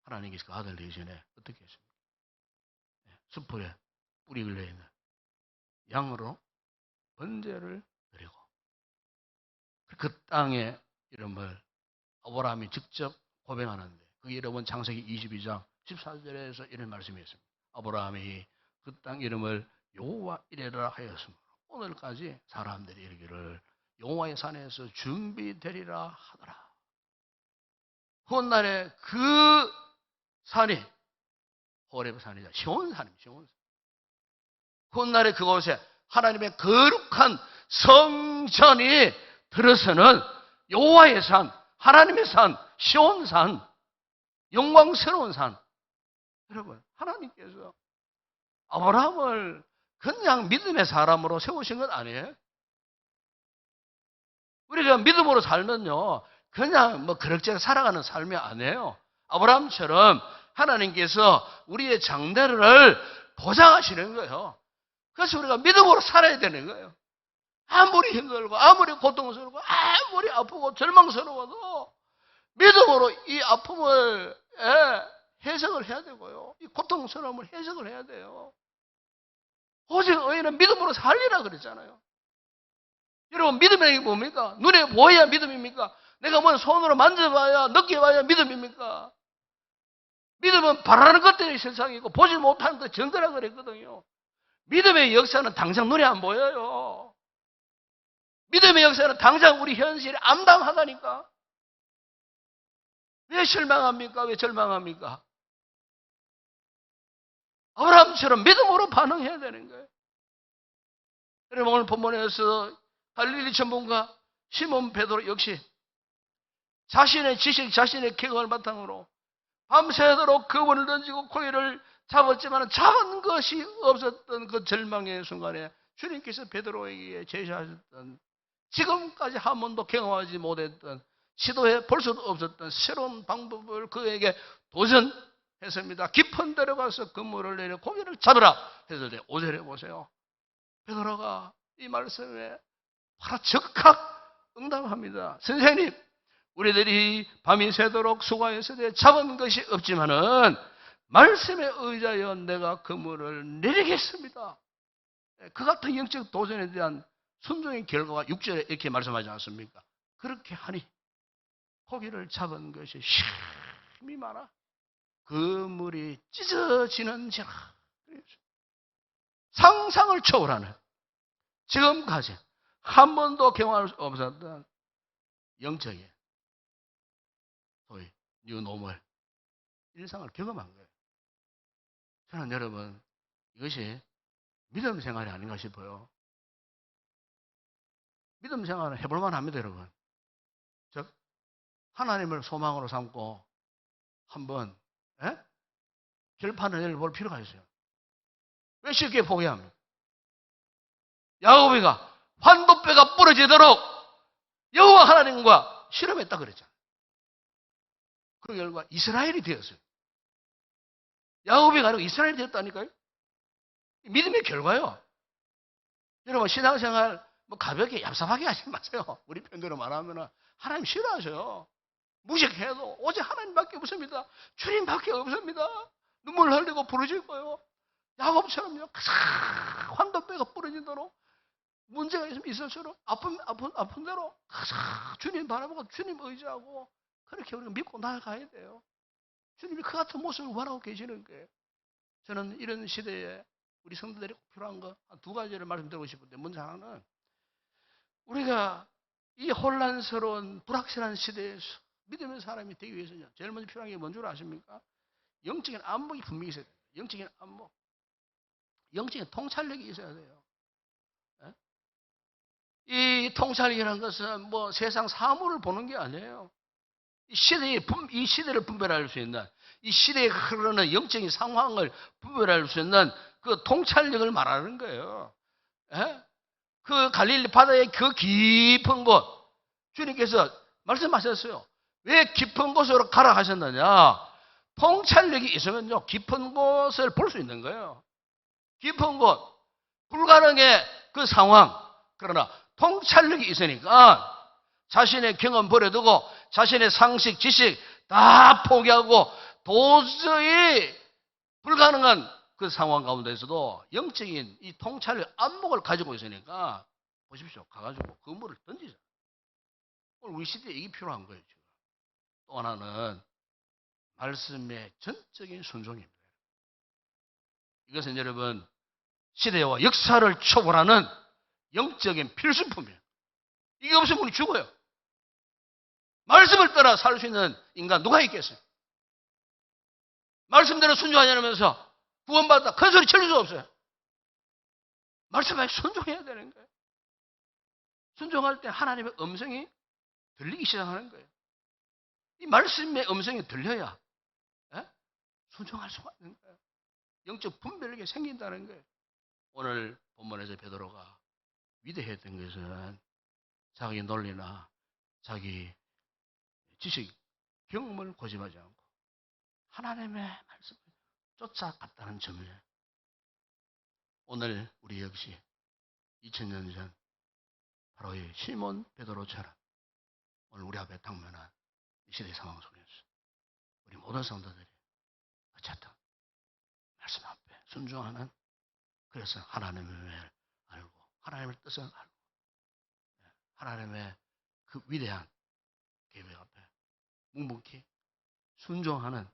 하나님께서 그 아들 대신에 어떻게 했습니까? 숲풀에 뿌리 걸려있는 양으로 번제를 드리고 그 땅의 이름을 아브라함이 직접 고백하는데 그 이름은 창세기 22장 14절에서 이런 말씀이 있습니다. 아브라함이 그 땅 이름을 여호와 이레라 하였으므로 오늘까지 사람들이 이르기를 여호와의 산에서 준비되리라 하더라. 훗날에 그 산이 호렙 산이자 시온산입니다. 시온산. 훗날에 그곳에 하나님의 거룩한 성전이 들어서는 여호와의 산, 하나님의 산, 시온산, 영광스러운 산. 여러분, 하나님께서 아브라함을 그냥 믿음의 사람으로 세우신 건 아니에요. 우리가 믿음으로 살면요, 그냥 뭐 그럭저럭 살아가는 삶이 아니에요. 아브라함처럼 하나님께서 우리의 장래를 보장하시는 거예요. 그래서 우리가 믿음으로 살아야 되는 거예요. 아무리 힘들고 아무리 고통스럽고 아무리 아프고 절망스러워도 믿음으로 이 아픔을 해석을 해야 되고요. 이 고통스러움을 해석을 해야 돼요. 오직 의인은 믿음으로 살리라 그랬잖아요. 여러분, 믿음이 뭡니까? 눈에 보여야 믿음입니까? 내가 뭘 손으로 만져봐야 느껴봐야 믿음입니까? 믿음은 바라는 것들이 세상이고 보지 못하는 것 정거라 그랬거든요. 믿음의 역사는 당장 눈에 안 보여요. 믿음의 역사는 당장 우리 현실에 암담하다니까. 왜 실망합니까? 왜 절망합니까? 아브라함처럼 믿음으로 반응해야 되는 거예요. 여러분, 오늘 본문에서 갈릴리 전문가 시몬 베드로 역시 자신의 지식, 자신의 경험을 바탕으로 밤새도록 그물을 던지고 고기를 잡았지만 잡은 것이 없었던 그 절망의 순간에 주님께서 베드로에게 제시하셨던 지금까지 한 번도 경험하지 못했던 시도해 볼 수도 없었던 새로운 방법을 그에게 도전했습니다. 깊은 데로 가서 그물을 내려 고기를 잡으라 했을 때 5절에 보세요. 베드로가 이 말씀에 바로 즉각 응답합니다. 선생님, 우리들이 밤이 새도록 수고했을 때 잡은 것이 없지만은 말씀에 의지하여 내가 그물을 내리겠습니다. 그 같은 영적 도전에 대한 순종의 결과가 6절에 이렇게 말씀하지 않습니까? 그렇게 하니 고기를 잡은 것이 힘이 많아 그물이 찢어지는지라. 상상을 초월하는 지금까지 한 번도 경험할 수 없었던 영적인 소위 뉴노멀 일상을 경험한 거예요. 저는 여러분, 이것이 믿음 생활이 아닌가 싶어요. 믿음 생활은 해볼만 합니다, 여러분. 즉, 하나님을 소망으로 삼고 한번 결판을 내볼 필요가 있어요. 왜 쉽게 포기합니까? 야곱이가 환도뼈가 부러지도록 여호와 하나님과 실험했다 그랬잖아요. 그 결과 이스라엘이 되었어요. 야곱이가 아니고 이스라엘이 되었다니까요. 믿음의 결과요. 여러분, 신앙생활 뭐 가볍게 얍삽하게 하지 마세요. 우리 편대로 말하면 하나님 싫어하셔요. 무식해도 오직 하나님밖에 없습니다. 주님밖에 없습니다. 눈물 흘리고 부르실 거예요. 야곱처럼요. 환도뼈가 부러지도록 문제가 있으면 있을수록 아픈 대로 주님 바라보고 주님 의지하고 그렇게 우리가 믿고 나아가야 돼요. 주님이 그 같은 모습을 원하고 계시는 거예요. 저는 이런 시대에 우리 성도들이 꼭 필요한 거 한 두 가지를 말씀드리고 싶은데, 먼저 하나는 우리가 이 혼란스러운 불확실한 시대에서 믿음의 사람이 되기 위해서는 제일 먼저 필요한 게 뭔 줄 아십니까? 영적인 안목이 분명히 있어야 돼요. 영적인 안목. 영적인 통찰력이 있어야 돼요. 예? 이 통찰력이라는 것은 뭐 세상 사물을 보는 게 아니에요. 이 시대를 분별할 수 있는, 이 시대에 흐르는 영적인 상황을 분별할 수 있는 그 통찰력을 말하는 거예요. 예? 그 갈릴리 바다의 그 깊은 곳, 주님께서 말씀하셨어요. 왜 깊은 곳으로 가라 하셨느냐? 통찰력이 있으면요, 깊은 곳을 볼 수 있는 거예요. 깊은 곳, 불가능의 그 상황. 그러나 통찰력이 있으니까 자신의 경험 버려두고 자신의 상식, 지식 다 포기하고 도저히 불가능한 그 상황 가운데서도 영적인 이 통찰력, 안목을 가지고 있으니까 보십시오. 가가지고 그 물을 던지잖아요. 오늘 우리 시대에 이게 필요한 거예요. 지금. 또 하나는 말씀의 전적인 순종입니다. 이것은 여러분 시대와 역사를 초월하는 영적인 필수품이에요. 이게 없으면 우리 죽어요. 말씀을 따라 살 수 있는 인간 누가 있겠어요? 말씀대로 순종하지 않으면서 구원받다 큰 소리 칠 수 없어요. 말씀에 순종해야 되는 거예요. 순종할 때 하나님의 음성이 들리기 시작하는 거예요. 이 말씀의 음성이 들려야 순종할 수가 있는 거예요. 영적 분별력이 생긴다는 거예요. 오늘 본문에서 베드로가 위대했던 것은 자기 논리나 자기 지식, 경험을 고집하지 않고 하나님의 말씀을 쫓아갔다는 점이에요. 오늘 우리 역시 2000년 전 바로 이 시몬 베드로처럼 오늘 우리 앞에 당면한 이 시대 상황 속에서 우리 모든 성도들이 어쨌든 말씀 앞에 순종하는, 그래서 하나님의 은혜를 알고 하나님의 뜻을 알고 하나님의 그 위대한 계획 앞에 묵묵히 순종하는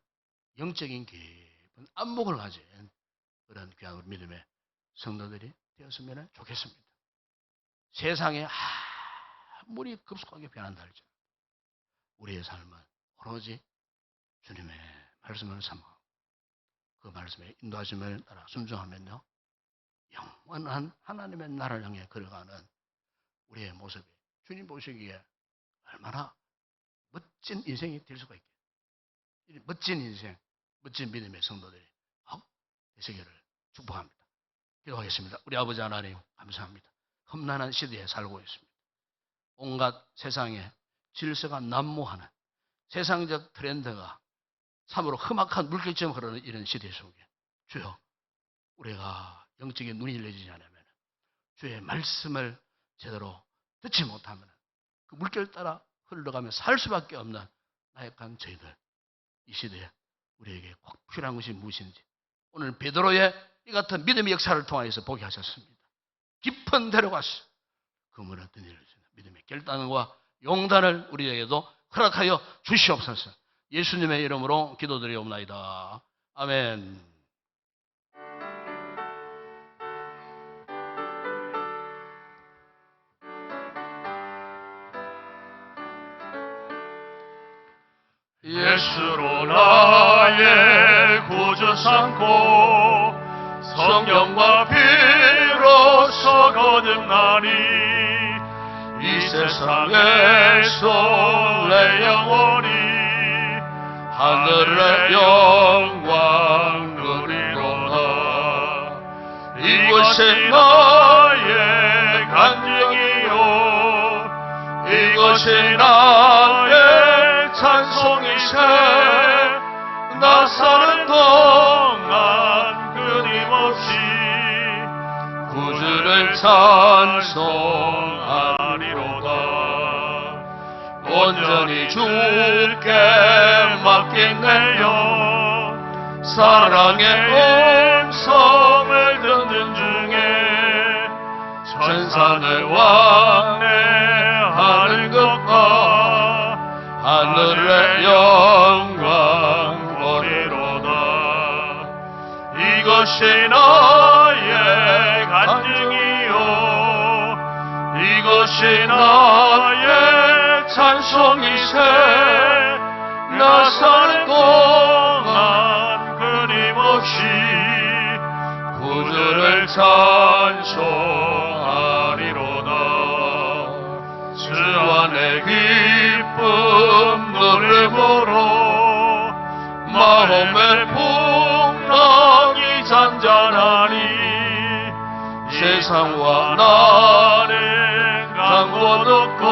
영적인 깊은 안목을 가진 그런 귀한 믿음의 성도들이 되었으면 좋겠습니다. 세상에 아무리 급속하게 변한다 할지라도 우리의 삶은 오로지 주님의 말씀을 삼아 그 말씀에 인도하심을 따라 순종하면요, 영원한 하나님의 나라를 향해 걸어가는 우리의 모습이 주님 보시기에 얼마나 멋진 인생이 될 수가 있겠어요. 멋진 인생, 멋진 믿음의 성도들이 되시기를 축복합니다. 기도하겠습니다. 우리 아버지 하나님 감사합니다. 험난한 시대에 살고 있습니다. 온갖 세상에 질서가 난무하는 세상적 트렌드가 참으로 험악한 물결처럼 흐르는 이런 시대 속에 주여, 우리가 영적인 눈이 열려지지 않으면, 주의 말씀을 제대로 듣지 못하면 그 물결 따라 흘러가며 살 수밖에 없는 나약한 저희들, 이 시대에 우리에게 꼭 필요한 것이 무엇인지 오늘 베드로의 이 같은 믿음의 역사를 통하여서 보게 하셨습니다. 깊은 데로 가서 그 문을 던질 수 있는 믿음의 결단과 용단을 우리에게도 허락하여 주시옵소서. 예수님의 이름으로 기도드리옵나이다. 아멘. 예수로 나의 구주 삼고 성령과 비로소 거듭나니 이 세상에서 내 영혼이 하늘의 영광 누리로다. 이것이 나의 간증이요, 이것이 나의 찬송이세. 나 사는 동안 끊임없이 구주를 찬송하리로다. 온전히 주께 맡기네요. 사랑의 음성을 듣는 중에 천사를 왕래하는 것과 하늘의 영광 이것이 나의 간증이요 이것이 나의 찬송이세 나 사는 동안 끊임없이 구주를 찬송하리로다 주 안에 기쁨 노래보러 마음의 풍랑이 잔잔하니 세상과 나는 강고 듣고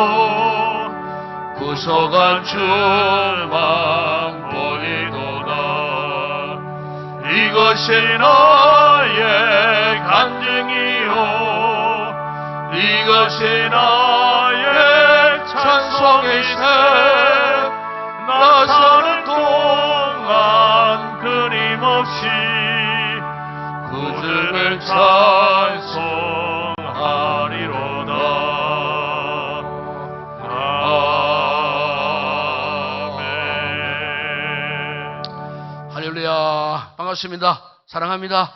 구속한 주만 보이도다 이것이 나의 간증이요 이것이 나의 찬송이세 나 사는 동안 끊임없이 구주를 찬송하리로다 아멘. 할렐루야. 반갑습니다. 사랑합니다.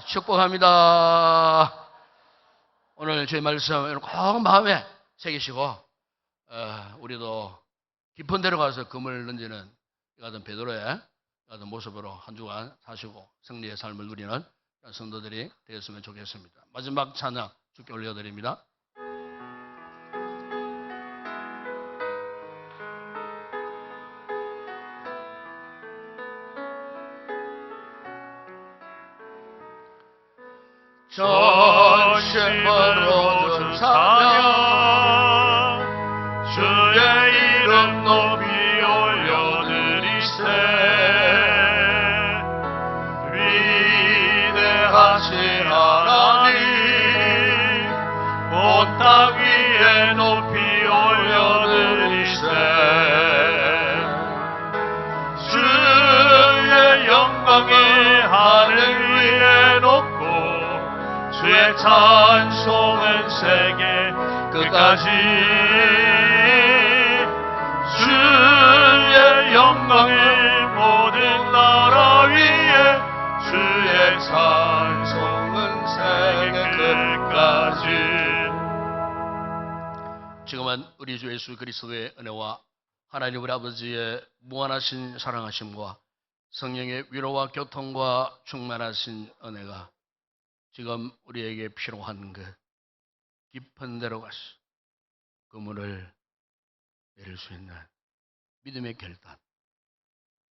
축복합니다. 오늘 제 말씀 꼭 마음에 새기시고 우리도 깊은 데로 가서 금을 던지는 같은 베드로의 같은 모습으로 한 주간 사시고 승리의 삶을 누리는 성도들이 되었으면 좋겠습니다. 마지막 찬양 주께 올려드립니다. 전심으로 준 찬양 주의 이름 높이 올려드리세 위대하신 하나님 온 땅 위에 높이 올려드리세 주의 영광이 하늘 위에 높고 주의 찬송은 세계 끝까지 주의 영광이 모든 나라 위에 주의 찬송은 세계 끝까지 지금은 우리 주 예수 그리스도의 은혜와 하나님 우리 아버지의 무한하신 사랑하심과 성령의 위로와 교통과 충만하신 은혜가 지금 우리에게 필요한 그 깊은 데로 가서 그물을 내릴 수 있는 믿음의 결단,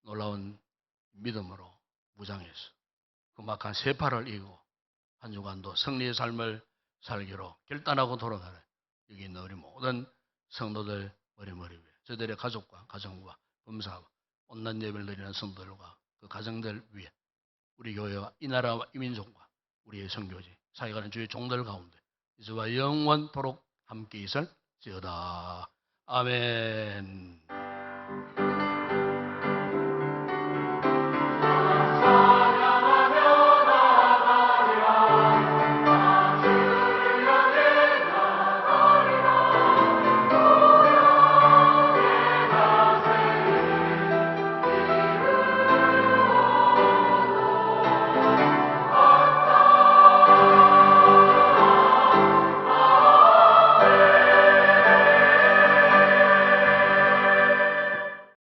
놀라운 믿음으로 무장해서 그 막한 세파를 이기고 한 주간도 승리의 삶을 살기로 결단하고 돌아가는 여기 있는 우리 모든 성도들 머리 위에 저들의 가족과 가정과 범사와 온난 예배를 드리는 성도들과 그 가정들 위에 우리 교회와 이 나라와 이 민족과 우리의 선교지 사역하는 주의 종들 가운데 이제와 영원토록 함께 있을지어다. 아멘.